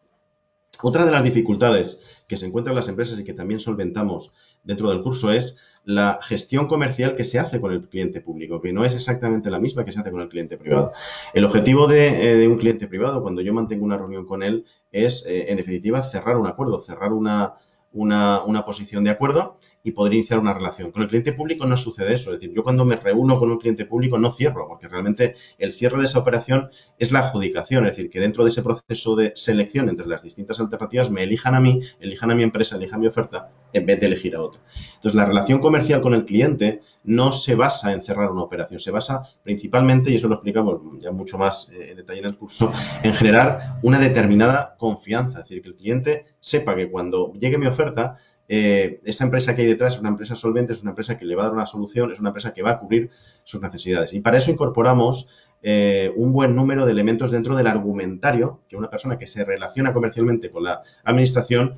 Otra de las dificultades que se encuentran las empresas y que también solventamos dentro del curso es la gestión comercial que se hace con el cliente público, que no es exactamente la misma que se hace con el cliente privado. El objetivo de un cliente privado, cuando yo mantengo una reunión con él, es, en definitiva, cerrar un acuerdo, cerrar una posición de acuerdo y poder iniciar una relación. Con el cliente público no sucede eso. Es decir, yo cuando me reúno con un cliente público no cierro, porque realmente el cierre de esa operación es la adjudicación. Es decir, que dentro de ese proceso de selección entre las distintas alternativas me elijan a mí, elijan a mi empresa, elijan mi oferta, en vez de elegir a otra. Entonces, la relación comercial con el cliente no se basa en cerrar una operación, se basa principalmente, y eso lo explicamos ya mucho más en detalle en el curso, en generar una determinada confianza. Es decir, que el cliente sepa que cuando llegue mi oferta, esa empresa que hay detrás es una empresa solvente, es una empresa que le va a dar una solución, es una empresa que va a cubrir sus necesidades. Y para eso incorporamos un buen número de elementos dentro del argumentario que una persona que se relaciona comercialmente con la administración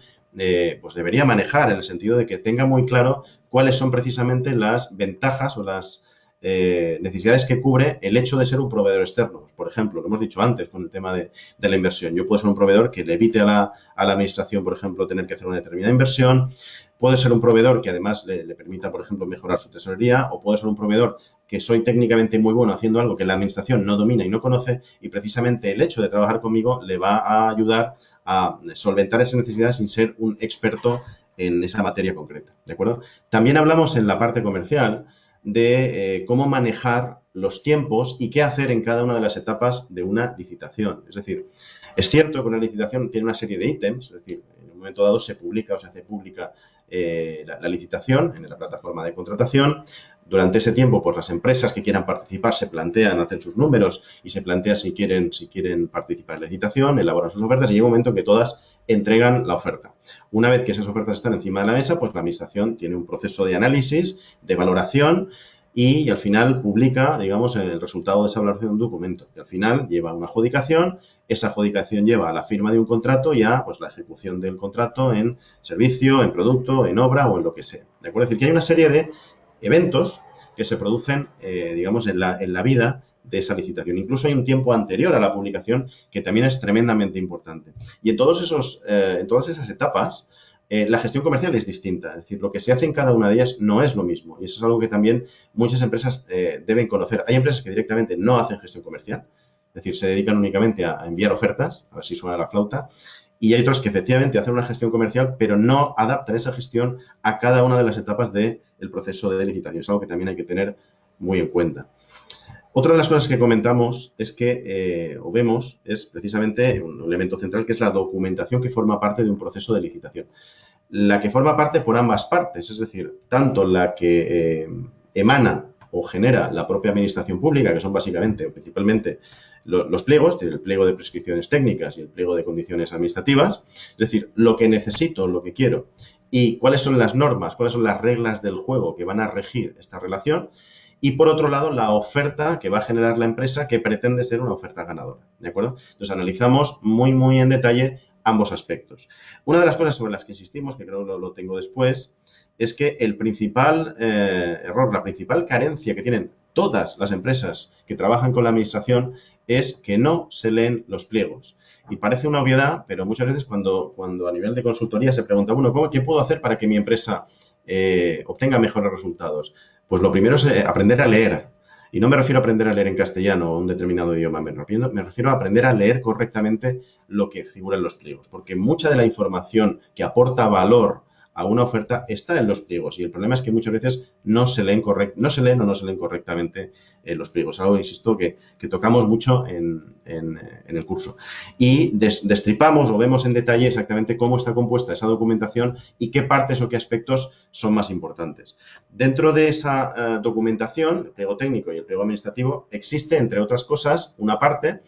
pues debería manejar, en el sentido de que tenga muy claro cuáles son precisamente las ventajas o las necesidades que cubre el hecho de ser un proveedor externo. Por ejemplo, lo hemos dicho antes con el tema de la inversión. Yo puedo ser un proveedor que le evite a la administración, por ejemplo, tener que hacer una determinada inversión. Puede ser un proveedor que además le permita, por ejemplo, mejorar su tesorería, o puede ser un proveedor que soy técnicamente muy bueno haciendo algo que la administración no domina y no conoce, y precisamente el hecho de trabajar conmigo le va a ayudar a solventar esas necesidades sin ser un experto en esa materia concreta, ¿de acuerdo? También hablamos en la parte comercial de cómo manejar los tiempos y qué hacer en cada una de las etapas de una licitación. Es decir, es cierto que una licitación tiene una serie de ítems, es decir, en un momento dado se publica o se hace pública la licitación en la plataforma de contratación. Durante ese tiempo, pues las empresas que quieran participar se plantean, hacen sus números y se plantean si quieren participar en la licitación, elaboran sus ofertas y llega un momento en que todas entregan la oferta. Una vez que esas ofertas están encima de la mesa, pues la administración tiene un proceso de análisis, de valoración y al final publica, digamos, el resultado de esa valoración de un documento. Y al final lleva a una adjudicación, esa adjudicación lleva a la firma de un contrato y a pues, la ejecución del contrato en servicio, en producto, en obra o en lo que sea. ¿De acuerdo? Es decir, que hay una serie de eventos que se producen, digamos, en la vida de esa licitación. Incluso hay un tiempo anterior a la publicación que también es tremendamente importante. Y en todas esas etapas, la gestión comercial es distinta. Es decir, lo que se hace en cada una de ellas no es lo mismo. Y eso es algo que también muchas empresas deben conocer. Hay empresas que directamente no hacen gestión comercial. Es decir, se dedican únicamente a enviar ofertas, a ver si suena la flauta. Y hay otras que efectivamente hacen una gestión comercial, pero no adaptan esa gestión a cada una de las etapas del proceso de licitación. Es algo que también hay que tener muy en cuenta. Otra de las cosas que comentamos es que, o vemos, es precisamente un elemento central, que es la documentación que forma parte de un proceso de licitación. La que forma parte por ambas partes, es decir, tanto la que emana o genera la propia administración pública, que son básicamente o principalmente los pliegos, el pliego de prescripciones técnicas y el pliego de condiciones administrativas, es decir, lo que necesito, lo que quiero y cuáles son las normas, cuáles son las reglas del juego que van a regir esta relación. Y por otro lado, la oferta que va a generar la empresa que pretende ser una oferta ganadora, ¿de acuerdo? Entonces, analizamos muy en detalle ambos aspectos. Una de las cosas sobre las que insistimos, que creo que lo tengo después, es que el principal error, la principal carencia que tienen todas las empresas que trabajan con la administración es que no se leen los pliegos. Y parece una obviedad, pero muchas veces cuando a nivel de consultoría se pregunta, bueno, ¿qué puedo hacer para que mi empresa obtenga mejores resultados? Pues lo primero es aprender a leer. Y no me refiero a aprender a leer en castellano o un determinado idioma, me refiero a aprender a leer correctamente lo que figura en los pliegos, porque mucha de la información que aporta valor a una oferta está en los pliegos y el problema es que muchas veces no se leen correctamente los pliegos, algo, insisto, que tocamos mucho en el curso. Y destripamos o vemos en detalle exactamente cómo está compuesta esa documentación y qué partes o qué aspectos son más importantes. Dentro de esa documentación, el pliego técnico y el pliego administrativo, existe, entre otras cosas, una parte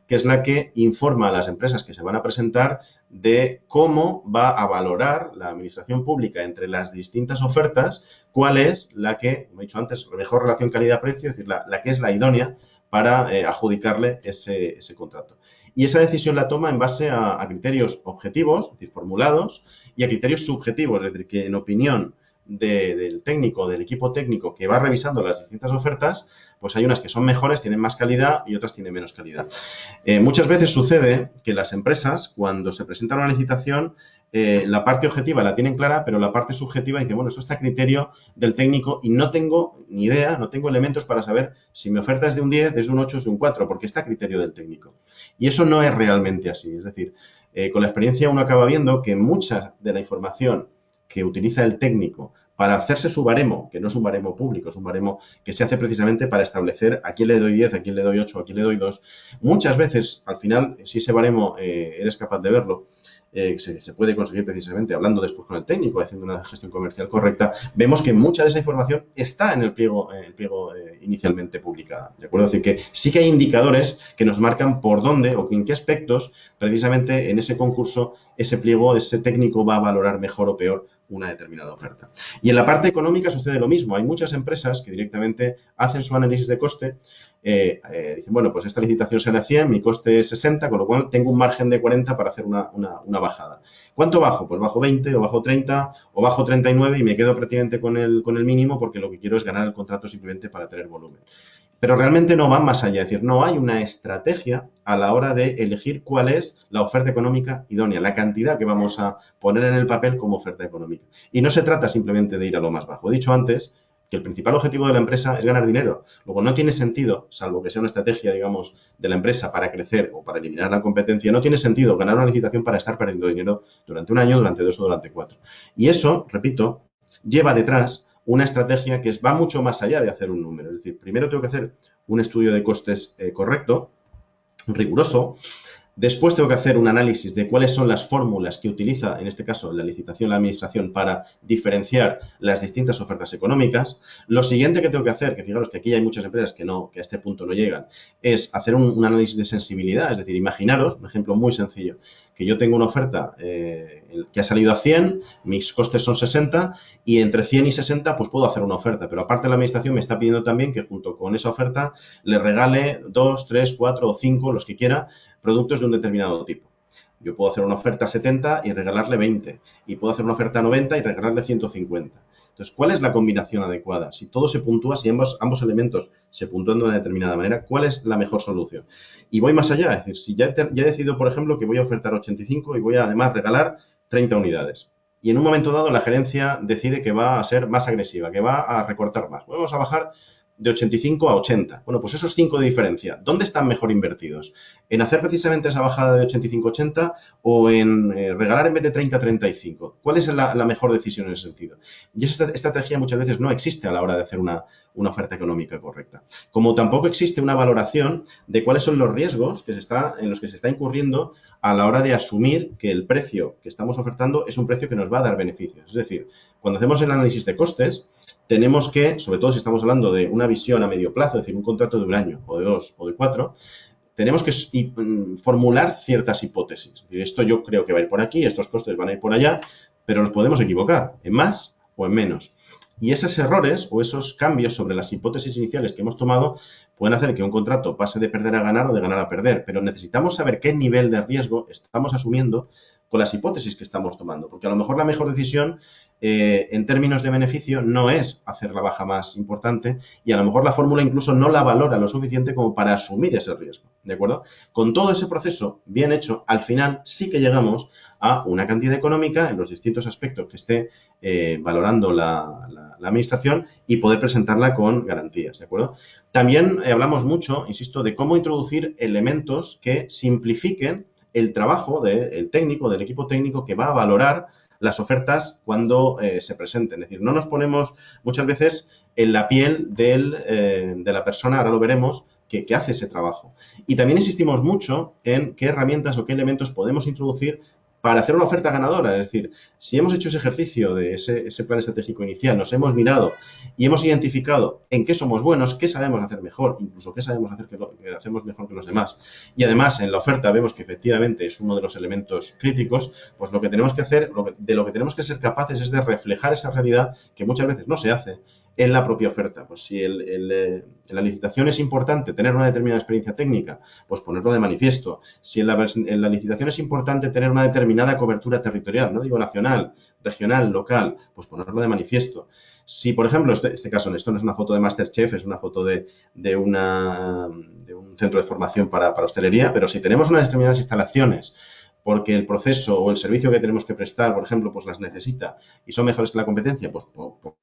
que es la que informa a las empresas que se van a presentar de cómo va a valorar la administración pública entre las distintas ofertas, cuál es la que, como he dicho antes, mejor relación calidad-precio, es decir, la que es la idónea para adjudicarle ese contrato. Y esa decisión la toma en base a criterios objetivos, es decir, formulados, y a criterios subjetivos, es decir, que en opinión del técnico, del equipo técnico que va revisando las distintas ofertas, pues hay unas que son mejores, tienen más calidad y otras tienen menos calidad. Muchas veces sucede que las empresas, cuando se presentan a una licitación, la parte objetiva la tienen clara, pero la parte subjetiva dice, bueno, esto está a criterio del técnico y no tengo ni idea, no tengo elementos para saber si mi oferta es de un 10, es de un 8, es de un 4, porque está a criterio del técnico. Y eso no es realmente así. Es decir, con la experiencia uno acaba viendo que mucha de la información que utiliza el técnico para hacerse su baremo, que no es un baremo público, es un baremo que se hace precisamente para establecer a quién le doy 10, a quién le doy 8, a quién le doy 2. Muchas veces, al final, si ese baremo eres capaz de verlo, se puede conseguir precisamente hablando después con el técnico, haciendo una gestión comercial correcta, vemos que mucha de esa información está en el pliego inicialmente publicado, ¿de acuerdo? Es decir, que sí que hay indicadores que nos marcan por dónde o en qué aspectos precisamente en ese concurso ese pliego, ese técnico va a valorar mejor o peor una determinada oferta. Y en la parte económica sucede lo mismo. Hay muchas empresas que directamente hacen su análisis de coste, dicen, bueno, pues esta licitación sale a 100, mi coste es 60, con lo cual tengo un margen de 40 para hacer una bajada. ¿Cuánto bajo? Pues bajo 20 o bajo 30 o bajo 39 y me quedo prácticamente con el mínimo porque lo que quiero es ganar el contrato simplemente para tener volumen. Pero realmente no van más allá, es decir, no hay una estrategia a la hora de elegir cuál es la oferta económica idónea, la cantidad que vamos a poner en el papel como oferta económica. Y no se trata simplemente de ir a lo más bajo. He dicho antes que el principal objetivo de la empresa es ganar dinero. Luego, no tiene sentido, salvo que sea una estrategia, digamos, de la empresa para crecer o para eliminar la competencia, no tiene sentido ganar una licitación para estar perdiendo dinero durante un año, durante 2 o durante 4. Y eso, repito, lleva detrás una estrategia que va mucho más allá de hacer un número. Es decir, primero tengo que hacer un estudio de costes correcto, riguroso. Después tengo que hacer un análisis de cuáles son las fórmulas que utiliza, en este caso, la licitación, la administración, para diferenciar las distintas ofertas económicas. Lo siguiente que tengo que hacer, que fijaros que aquí hay muchas empresas que a este punto no llegan, es hacer un análisis de sensibilidad. Es decir, imaginaros, un ejemplo muy sencillo, que yo tengo una oferta que ha salido a 100, mis costes son 60 y entre 100 y 60 pues puedo hacer una oferta. Pero aparte la administración me está pidiendo también que junto con esa oferta le regale 2, 3, 4 o 5, los que quiera, productos de un determinado tipo. Yo puedo hacer una oferta a 70 y regalarle 20 y puedo hacer una oferta a 90 y regalarle 150. Entonces, ¿cuál es la combinación adecuada? Si todo se puntúa, si ambos elementos se puntúan de una determinada manera, ¿cuál es la mejor solución? Y voy más allá, es decir, si ya he decidido, por ejemplo, que voy a ofertar 85 y voy a además regalar 30 unidades. Y en un momento dado la gerencia decide que va a ser más agresiva, que va a recortar más. Vamos a bajar de 85 a 80. Bueno, pues esos 5 de diferencia, ¿dónde están mejor invertidos? ¿En hacer precisamente esa bajada de 85 a 80 o en regalar en vez de 30 a 35? ¿Cuál es la mejor decisión en ese sentido? Y esa estrategia muchas veces no existe a la hora de hacer una oferta económica correcta. Como tampoco existe una valoración de cuáles son los riesgos en los que se está incurriendo a la hora de asumir que el precio que estamos ofertando es un precio que nos va a dar beneficios. Es decir, cuando hacemos el análisis de costes, tenemos que, sobre todo si estamos hablando de una visión a medio plazo, es decir, un contrato de 1 año o de 2 o de 4, tenemos que formular ciertas hipótesis. Es decir, esto yo creo que va a ir por aquí, estos costes van a ir por allá, pero nos podemos equivocar en más o en menos. Y esos errores o esos cambios sobre las hipótesis iniciales que hemos tomado pueden hacer que un contrato pase de perder a ganar o de ganar a perder. Pero necesitamos saber qué nivel de riesgo estamos asumiendo con las hipótesis que estamos tomando. Porque a lo mejor la mejor decisión en términos de beneficio no es hacer la baja más importante y a lo mejor la fórmula incluso no la valora lo suficiente como para asumir ese riesgo. ¿De acuerdo? Con todo ese proceso bien hecho, al final sí que llegamos a una cantidad económica en los distintos aspectos que esté valorando la administración y poder presentarla con garantías, ¿de acuerdo? También hablamos mucho, insisto, de cómo introducir elementos que simplifiquen el trabajo del técnico, del equipo técnico que va a valorar las ofertas cuando se presenten. Es decir, no nos ponemos muchas veces en la piel de la persona, ahora lo veremos, que hace ese trabajo. Y también insistimos mucho en qué herramientas o qué elementos podemos introducir para hacer una oferta ganadora. Es decir, si hemos hecho ese ejercicio de ese plan estratégico inicial, nos hemos mirado y hemos identificado en qué somos buenos, qué sabemos hacer mejor, incluso qué sabemos hacer que hacemos mejor que los demás, y además en la oferta vemos que efectivamente es uno de los elementos críticos, pues lo que tenemos que hacer, de lo que tenemos que ser capaces es de reflejar esa realidad que muchas veces no se hace en la propia oferta. Pues si en la licitación es importante tener una determinada experiencia técnica, pues ponerlo de manifiesto. Si en la licitación es importante tener una determinada cobertura territorial, no digo nacional, regional, local, pues ponerlo de manifiesto. Si, por ejemplo, este caso, esto no es una foto de MasterChef, es una foto de un centro de formación para hostelería, pero si tenemos unas determinadas instalaciones porque el proceso o el servicio que tenemos que prestar, por ejemplo, pues las necesita y son mejores que la competencia, pues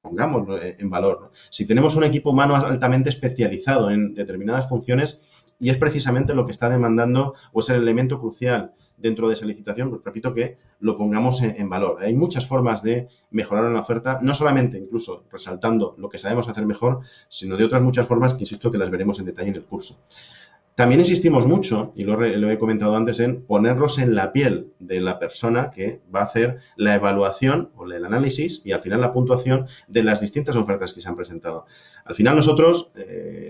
pongámoslo en valor, ¿no? Si tenemos un equipo humano altamente especializado en determinadas funciones y es precisamente lo que está demandando o es el elemento crucial dentro de esa licitación, pues repito que lo pongamos en valor. Hay muchas formas de mejorar una oferta, no solamente incluso resaltando lo que sabemos hacer mejor, sino de otras muchas formas que insisto que las veremos en detalle en el curso. También insistimos mucho, y lo he comentado antes, en ponernos en la piel de la persona que va a hacer la evaluación o el análisis y al final la puntuación de las distintas ofertas que se han presentado. Al final nosotros,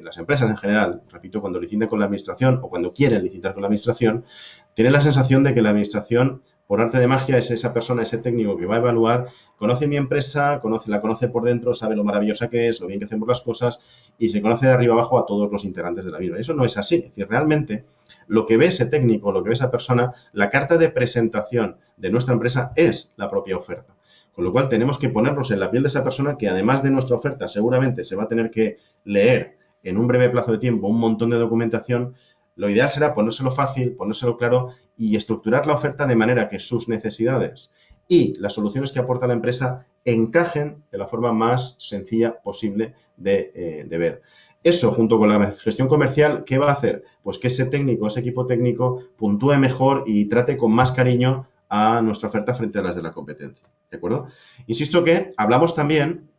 las empresas en general, repito, cuando licitan con la administración o cuando quieren licitar con la administración, tienen la sensación de que la administración, por arte de magia, es esa persona, ese técnico que va a evaluar, conoce mi empresa, la conoce por dentro, sabe lo maravillosa que es, lo bien que hacemos las cosas y se conoce de arriba abajo a todos los integrantes de la misma. Eso no es así. Es decir, realmente lo que ve ese técnico, lo que ve esa persona, la carta de presentación de nuestra empresa es la propia oferta. Con lo cual tenemos que ponernos en la piel de esa persona que además de nuestra oferta seguramente se va a tener que leer en un breve plazo de tiempo un montón de documentación. Lo ideal será ponérselo fácil, ponérselo claro y estructurar la oferta de manera que sus necesidades y las soluciones que aporta la empresa encajen de la forma más sencilla posible de ver. Eso, junto con la gestión comercial, ¿qué va a hacer? Pues que ese técnico, ese equipo técnico, puntúe mejor y trate con más cariño a nuestra oferta frente a las de la competencia. ¿De acuerdo? Insisto que hablamos también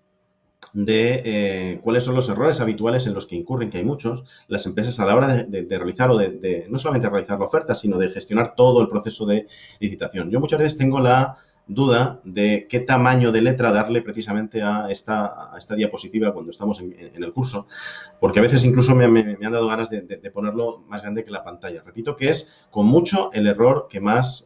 de cuáles son los errores habituales en los que incurren, que hay muchos, las empresas a la hora de realizar o de no solamente realizar la oferta, sino de gestionar todo el proceso de licitación. Yo muchas veces tengo la duda de qué tamaño de letra darle precisamente a esta diapositiva cuando estamos en el curso, porque a veces incluso me han dado ganas de ponerlo más grande que la pantalla. Repito que es con mucho el error que más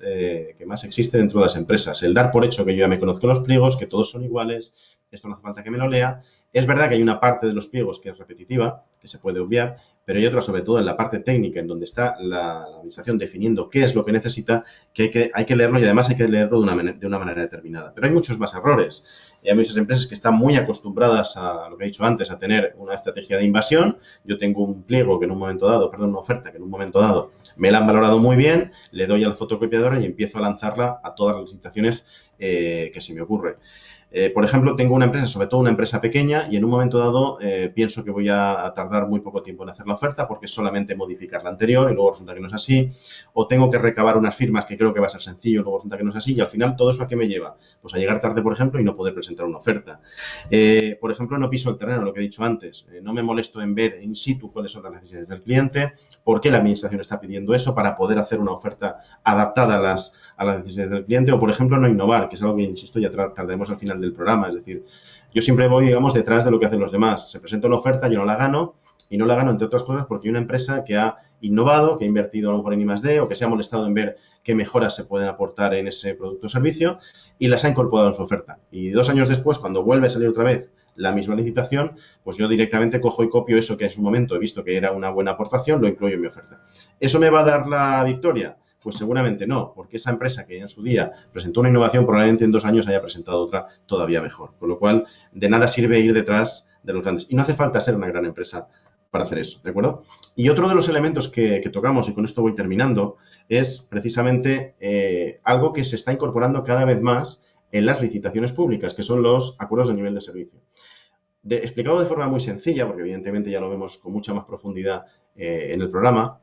existe dentro de las empresas, el dar por hecho que yo ya me conozco los pliegos, que todos son iguales, esto no hace falta que me lo lea. Es verdad que hay una parte de los pliegos que es repetitiva, que se puede obviar, pero hay otra, sobre todo en la parte técnica, en donde está la administración definiendo qué es lo que necesita, que hay que leerlo y además hay que leerlo de una manera determinada. Pero hay muchos más errores. Y hay muchas empresas que están muy acostumbradas a lo que he dicho antes, a tener una estrategia de invasión. Yo tengo un pliego que en un momento dado, una oferta que en un momento dado me la han valorado muy bien, le doy al fotocopiador y empiezo a lanzarla a todas las licitaciones que se me ocurre. Por ejemplo, tengo una empresa, sobre todo una empresa pequeña, y en un momento dado pienso que voy a tardar muy poco tiempo en hacer la oferta porque es solamente modificar la anterior y luego resulta que no es así. O tengo que recabar unas firmas que creo que va a ser sencillo y luego resulta que no es así. Y al final, ¿todo eso a qué me lleva? Pues a llegar tarde, por ejemplo, y no poder presentar una oferta. Por ejemplo, no piso el terreno, lo que he dicho antes. No me molesto en ver in situ cuáles son las necesidades del cliente, por qué la administración está pidiendo eso para poder hacer una oferta adaptada a las necesidades del cliente. O, por ejemplo, no innovar, que es algo que, insisto, ya trataremos al final del programa. Es decir, yo siempre voy, digamos, detrás de lo que hacen los demás. Se presenta una oferta, yo no la gano, y no la gano, entre otras cosas, porque hay una empresa que ha innovado, que ha invertido a lo mejor en I+D, o que se ha molestado en ver qué mejoras se pueden aportar en ese producto o servicio, y las ha incorporado en su oferta. Y 2 años después, cuando vuelve a salir otra vez la misma licitación, pues yo directamente cojo y copio eso que en su momento he visto que era una buena aportación, lo incluyo en mi oferta. ¿Eso me va a dar la victoria? Pues seguramente no, porque esa empresa que en su día presentó una innovación probablemente en 2 años haya presentado otra todavía mejor. Con lo cual, de nada sirve ir detrás de los grandes. Y no hace falta ser una gran empresa para hacer eso, ¿de acuerdo? Y otro de los elementos que tocamos, y con esto voy terminando, es precisamente algo que se está incorporando cada vez más en las licitaciones públicas, que son los acuerdos de nivel de servicio. Explicado de forma muy sencilla, porque evidentemente ya lo vemos con mucha más profundidad en el programa,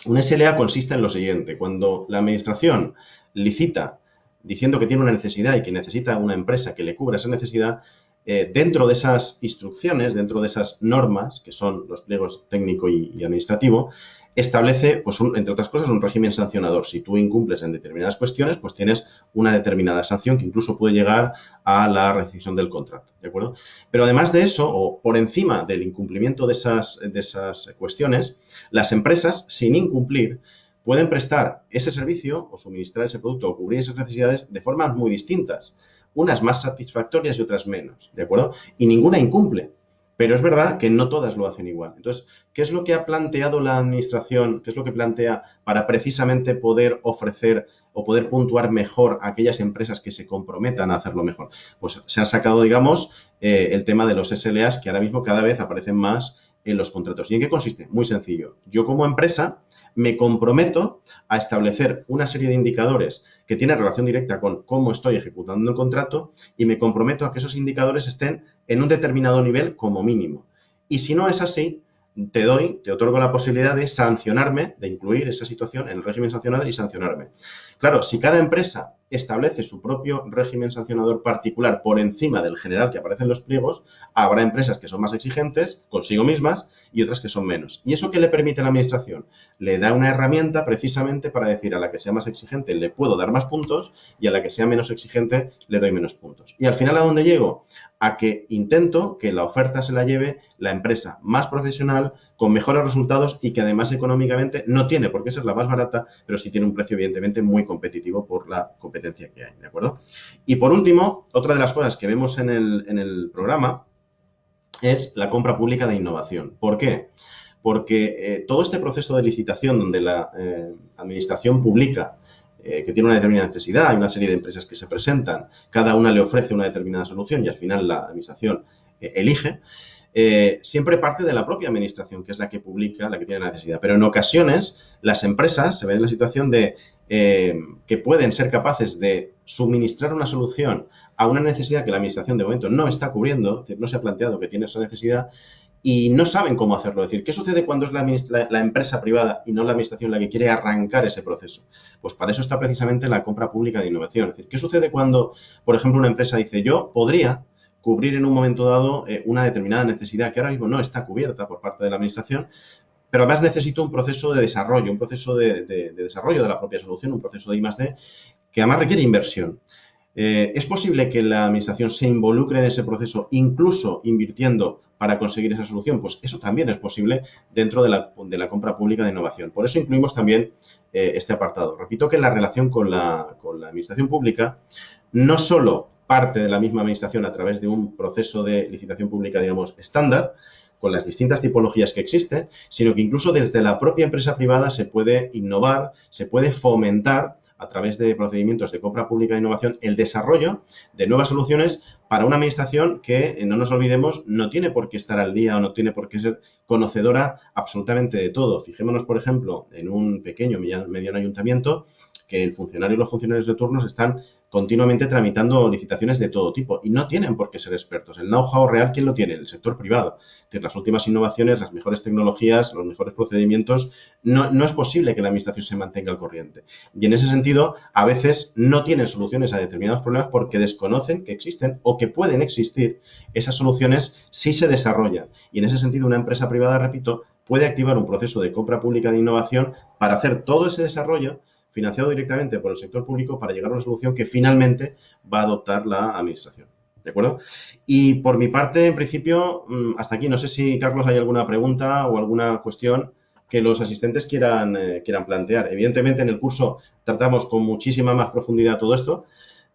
un SLA consiste en lo siguiente: cuando la administración licita diciendo que tiene una necesidad y que necesita una empresa que le cubra esa necesidad, dentro de esas instrucciones, dentro de esas normas, que son los pliegos técnico y administrativo, establece, pues, entre otras cosas, un régimen sancionador. Si tú incumples en determinadas cuestiones, pues tienes una determinada sanción que incluso puede llegar a la rescisión del contrato, ¿de acuerdo? Pero además de eso, o por encima del incumplimiento de esas cuestiones, las empresas, sin incumplir, pueden prestar ese servicio o suministrar ese producto o cubrir esas necesidades de formas muy distintas, unas más satisfactorias y otras menos, ¿de acuerdo? Y ninguna incumple. Pero es verdad que no todas lo hacen igual. Entonces, ¿qué es lo que ha planteado la administración? ¿Qué es lo que plantea para precisamente poder ofrecer o poder puntuar mejor a aquellas empresas que se comprometan a hacerlo mejor? Pues se han sacado, digamos, el tema de los SLAs, que ahora mismo cada vez aparecen más en los contratos. ¿Y en qué consiste? Muy sencillo. Yo, como empresa, me comprometo a establecer una serie de indicadores que tienen relación directa con cómo estoy ejecutando el contrato, y me comprometo a que esos indicadores estén en un determinado nivel como mínimo. Y si no es así, te otorgo la posibilidad de sancionarme, de incluir esa situación en el régimen sancionador y sancionarme. Claro, si cada empresa establece su propio régimen sancionador particular por encima del general que aparece en los pliegos, habrá empresas que son más exigentes consigo mismas y otras que son menos. ¿Y eso qué le permite a la administración? Le da una herramienta precisamente para decir: a la que sea más exigente le puedo dar más puntos y a la que sea menos exigente le doy menos puntos. Y al final, ¿a dónde llego? A que intento que la oferta se la lleve la empresa más profesional, con mejores resultados y que además económicamente no tiene por qué ser la más barata, pero sí tiene un precio evidentemente muy competitivo por la competencia que hay, ¿de acuerdo? Y por último, otra de las cosas que vemos en el programa es la compra pública de innovación. ¿Por qué? Porque todo este proceso de licitación donde la administración publica que tiene una determinada necesidad, hay una serie de empresas que se presentan, cada una le ofrece una determinada solución y al final la administración elige, siempre parte de la propia administración, que es la que publica, la que tiene la necesidad. Pero en ocasiones las empresas se ven en la situación de que pueden ser capaces de suministrar una solución a una necesidad que la administración de momento no está cubriendo, es decir, no se ha planteado que tiene esa necesidad, y no saben cómo hacerlo. Es decir, ¿qué sucede cuando es la empresa privada y no la administración la que quiere arrancar ese proceso? Pues para eso está precisamente la compra pública de innovación. Es decir, ¿qué sucede cuando, por ejemplo, una empresa dice: yo podría cubrir en un momento dado una determinada necesidad que ahora mismo no está cubierta por parte de la administración, pero además necesito un proceso de desarrollo, un proceso de desarrollo de la propia solución, un proceso de I+D, que además requiere inversión? ¿Es posible que la administración se involucre en ese proceso, incluso invirtiendo para conseguir esa solución? Pues eso también es posible dentro de la compra pública de innovación. Por eso incluimos también este apartado. Repito que la relación con la administración pública no solo parte de la misma administración a través de un proceso de licitación pública, digamos, estándar, con las distintas tipologías que existen, sino que incluso desde la propia empresa privada se puede innovar, se puede fomentar a través de procedimientos de compra pública de innovación el desarrollo de nuevas soluciones para una administración que, no nos olvidemos, no tiene por qué estar al día o no tiene por qué ser conocedora absolutamente de todo. Fijémonos, por ejemplo, en un pequeño, mediano ayuntamiento que el funcionario y los funcionarios de turnos están continuamente tramitando licitaciones de todo tipo y no tienen por qué ser expertos. El know-how real, ¿quién lo tiene? El sector privado. Es decir, las últimas innovaciones, las mejores tecnologías, los mejores procedimientos, no es posible que la administración se mantenga al corriente. Y en ese sentido, a veces no tienen soluciones a determinados problemas porque desconocen que existen o que pueden existir. Esas soluciones sí se desarrollan. Y en ese sentido, una empresa privada, repito, puede activar un proceso de compra pública de innovación para hacer todo ese desarrollo financiado directamente por el sector público para llegar a una solución que finalmente va a adoptar la administración. ¿De acuerdo? Y por mi parte, en principio, hasta aquí. No sé si, Carlos, hay alguna pregunta o alguna cuestión que los asistentes quieran plantear. Evidentemente, en el curso tratamos con muchísima más profundidad todo esto,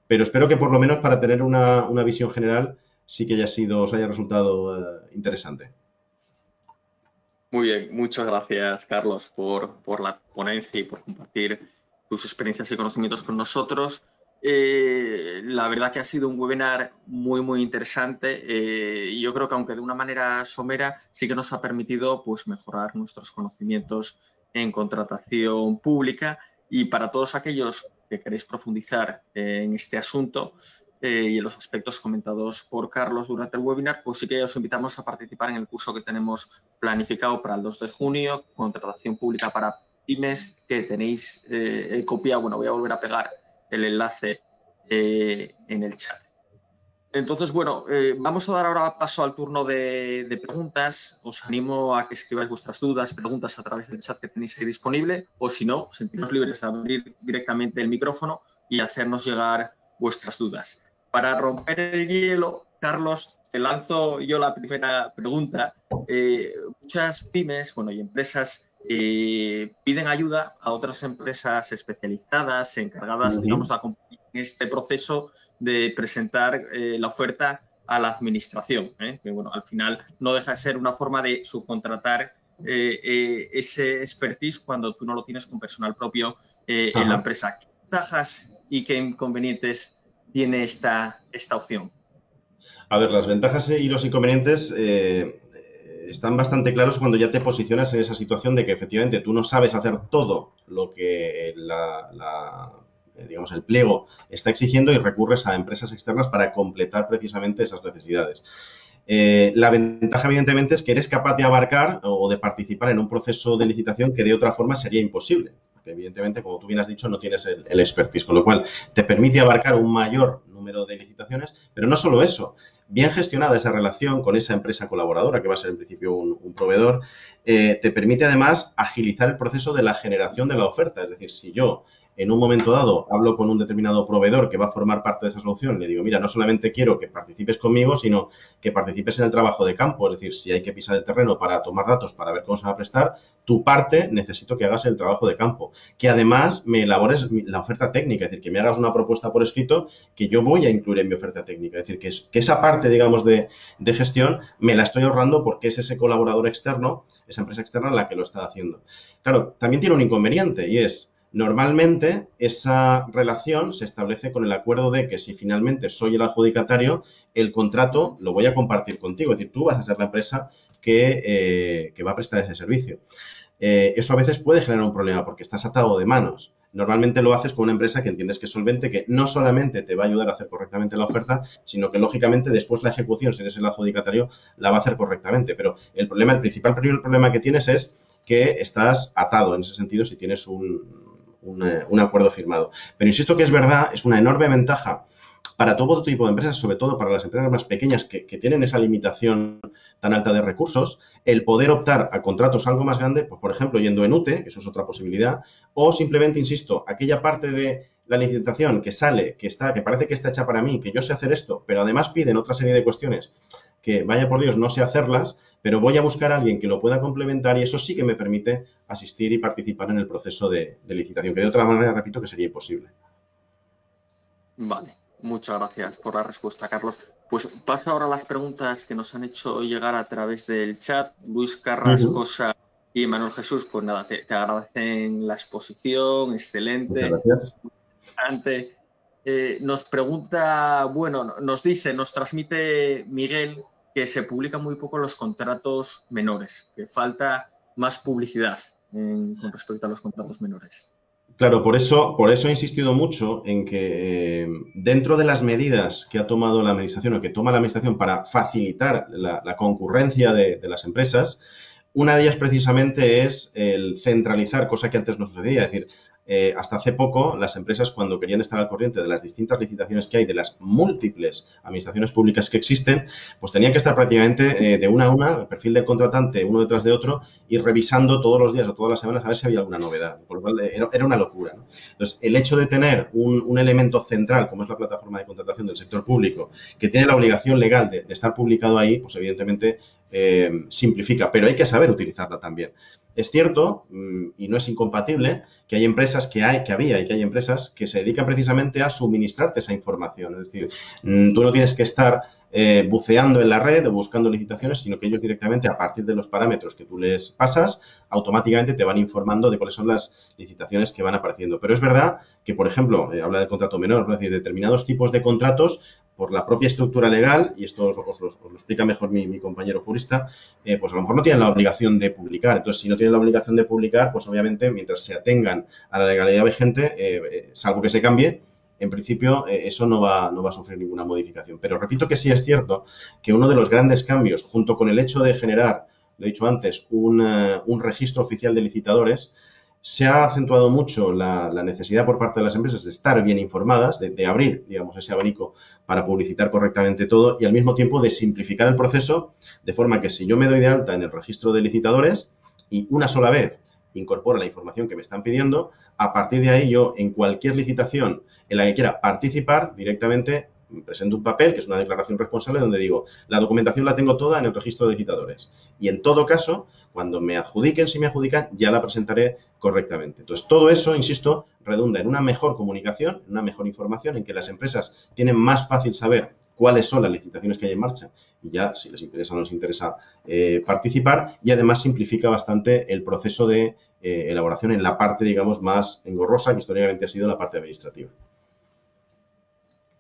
pero espero que por lo menos para tener una visión general sí que os haya resultado interesante. Muy bien, muchas gracias, Carlos, por la ponencia y por compartir tus experiencias y conocimientos con nosotros. La verdad que ha sido un webinar muy interesante. Y yo creo que, aunque de una manera somera, sí que nos ha permitido pues mejorar nuestros conocimientos en contratación pública. Y para todos aquellos que queréis profundizar en este asunto y en los aspectos comentados por Carlos durante el webinar, pues sí que os invitamos a participar en el curso que tenemos planificado para el 2 de junio, contratación pública para pymes, que tenéis copiado. Bueno, voy a volver a pegar el enlace en el chat. Entonces, bueno, vamos a dar ahora paso al turno de preguntas. Os animo a que escribáis vuestras dudas, preguntas a través del chat que tenéis ahí disponible, o si no, sentiros libres de abrir directamente el micrófono y hacernos llegar vuestras dudas. Para romper el hielo, Carlos, te lanzo yo la primera pregunta. Muchas pymes, bueno, y empresas piden ayuda a otras empresas especializadas, encargadas, digamos, de acompañar en este proceso de presentar la oferta a la administración, que bueno, al final no deja de ser una forma de subcontratar ese expertise cuando tú no lo tienes con personal propio en la empresa. ¿Qué ventajas y qué inconvenientes tiene esta opción? A ver, las ventajas y los inconvenientes están bastante claros cuando ya te posicionas en esa situación de que efectivamente tú no sabes hacer todo lo que digamos, el pliego está exigiendo y recurres a empresas externas para completar precisamente esas necesidades. La ventaja, evidentemente, es que eres capaz de abarcar o de participar en un proceso de licitación que de otra forma sería imposible. Porque, evidentemente, como tú bien has dicho, no tienes el expertise, con lo cual te permite abarcar un mayor número de licitaciones, pero no solo eso. Bien gestionada esa relación con esa empresa colaboradora, que va a ser en principio un proveedor, te permite además agilizar el proceso de la generación de la oferta. Es decir, si yo en un momento dado hablo con un determinado proveedor que va a formar parte de esa solución, le digo, mira, no solamente quiero que participes conmigo, sino que participes en el trabajo de campo. Es decir, si hay que pisar el terreno para tomar datos, para ver cómo se va a prestar, tu parte necesito que hagas el trabajo de campo. Que además me elabores la oferta técnica, es decir, que me hagas una propuesta por escrito que yo voy a incluir en mi oferta técnica. Es decir, que esa parte, digamos, de gestión me la estoy ahorrando porque es ese colaborador externo, esa empresa externa la que lo está haciendo. Claro, también tiene un inconveniente y es, normalmente esa relación se establece con el acuerdo de que si finalmente soy el adjudicatario, el contrato lo voy a compartir contigo. Es decir, tú vas a ser la empresa que va a prestar ese servicio. Eso a veces puede generar un problema porque estás atado de manos. Normalmente lo haces con una empresa que entiendes que es solvente, que no solamente te va a ayudar a hacer correctamente la oferta, sino que lógicamente después la ejecución, si eres el adjudicatario, la va a hacer correctamente. Pero el principal problema que tienes es que estás atado en ese sentido si tienes un acuerdo firmado. Pero insisto que es verdad, es una enorme ventaja para todo tipo de empresas, sobre todo para las empresas más pequeñas que tienen esa limitación tan alta de recursos, el poder optar a contratos algo más grandes, pues, por ejemplo, yendo en UTE, que eso es otra posibilidad, o simplemente, insisto, aquella parte de la licitación que sale, que parece que está hecha para mí, que yo sé hacer esto, pero además piden otra serie de cuestiones que, vaya por Dios, no sé hacerlas, pero voy a buscar a alguien que lo pueda complementar y eso sí que me permite asistir y participar en el proceso de licitación, que de otra manera, repito, que sería imposible. Vale. Muchas gracias por la respuesta, Carlos. Pues paso ahora a las preguntas que nos han hecho llegar a través del chat. Luis Carrascosa y Manuel Jesús, pues nada, te agradecen la exposición, excelente. Muchas gracias. Nos pregunta, bueno, nos transmite Miguel que se publican muy poco los contratos menores, que falta más publicidad con respecto a los contratos menores. Claro, por eso he insistido mucho en que dentro de las medidas que ha tomado la Administración o que toma la Administración para facilitar la concurrencia de las empresas, una de ellas precisamente es el centralizar, cosa que antes no sucedía. Es decir, hasta hace poco las empresas cuando querían estar al corriente de las distintas licitaciones que hay, de las múltiples administraciones públicas que existen, pues tenían que estar prácticamente de una a una, el perfil del contratante uno detrás de otro, y revisando todos los días o todas las semanas a ver si había alguna novedad. Por lo cual era una locura, ¿no? Entonces, el hecho de tener un elemento central, como es la plataforma de contratación del sector público, que tiene la obligación legal de estar publicado ahí, pues evidentemente simplifica, pero hay que saber utilizarla también. Es cierto, y no es incompatible, que hay empresas que había y que hay empresas que se dedican precisamente a suministrarte esa información. Es decir, tú no tienes que estar buceando en la red o buscando licitaciones, sino que ellos directamente, a partir de los parámetros que tú les pasas, automáticamente te van informando de cuáles son las licitaciones que van apareciendo. Pero es verdad que, por ejemplo, habla del contrato menor, ¿no? Es decir, determinados tipos de contratos, por la propia estructura legal, y esto os lo explica mejor mi compañero jurista, pues a lo mejor no tienen la obligación de publicar. Entonces, si no tienen la obligación de publicar, pues obviamente, mientras se atengan a la legalidad vigente, salvo que se cambie, en principio eso no va a sufrir ninguna modificación. Pero repito que sí es cierto que uno de los grandes cambios, junto con el hecho de generar, lo he dicho antes, un registro oficial de licitadores, se ha acentuado mucho la necesidad por parte de las empresas de estar bien informadas, de abrir, digamos, ese abanico para publicitar correctamente todo y al mismo tiempo de simplificar el proceso de forma que si yo me doy de alta en el registro de licitadores y una sola vez incorporo la información que me están pidiendo, a partir de ahí yo en cualquier licitación en la que quiera participar directamente presento un papel, que es una declaración responsable, donde digo, la documentación la tengo toda en el registro de licitadores. Y en todo caso, cuando me adjudiquen, si me adjudican, ya la presentaré correctamente. Entonces, todo eso, insisto, redunda en una mejor comunicación, en una mejor información, en que las empresas tienen más fácil saber cuáles son las licitaciones que hay en marcha y ya, si les interesa o no les interesa participar, y además simplifica bastante el proceso de elaboración en la parte, digamos, más engorrosa, que históricamente ha sido la parte administrativa.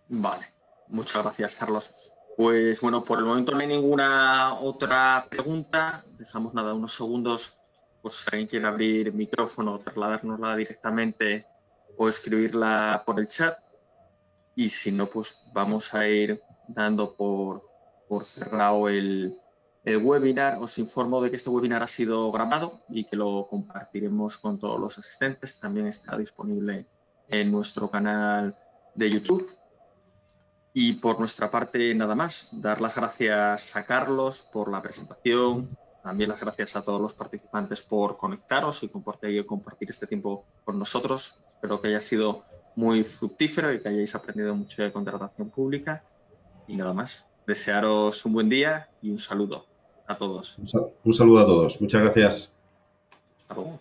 Vale, muchas gracias, Carlos. Pues bueno, por el momento no hay ninguna otra pregunta. Dejamos nada, unos segundos, pues si alguien quiere abrir micrófono, trasladárnosla directamente o escribirla por el chat. Y si no, pues vamos a ir dando por cerrado el webinar. Os informo de que este webinar ha sido grabado y que lo compartiremos con todos los asistentes. También está disponible en nuestro canal de YouTube. Y por nuestra parte, nada más. Dar las gracias a Carlos por la presentación. También las gracias a todos los participantes por conectaros y compartir este tiempo con nosotros. Espero que haya sido muy fructífero y que hayáis aprendido mucho de contratación pública. Y nada más. Desearos un buen día y un saludo a todos. Un saludo a todos. Muchas gracias. Hasta luego.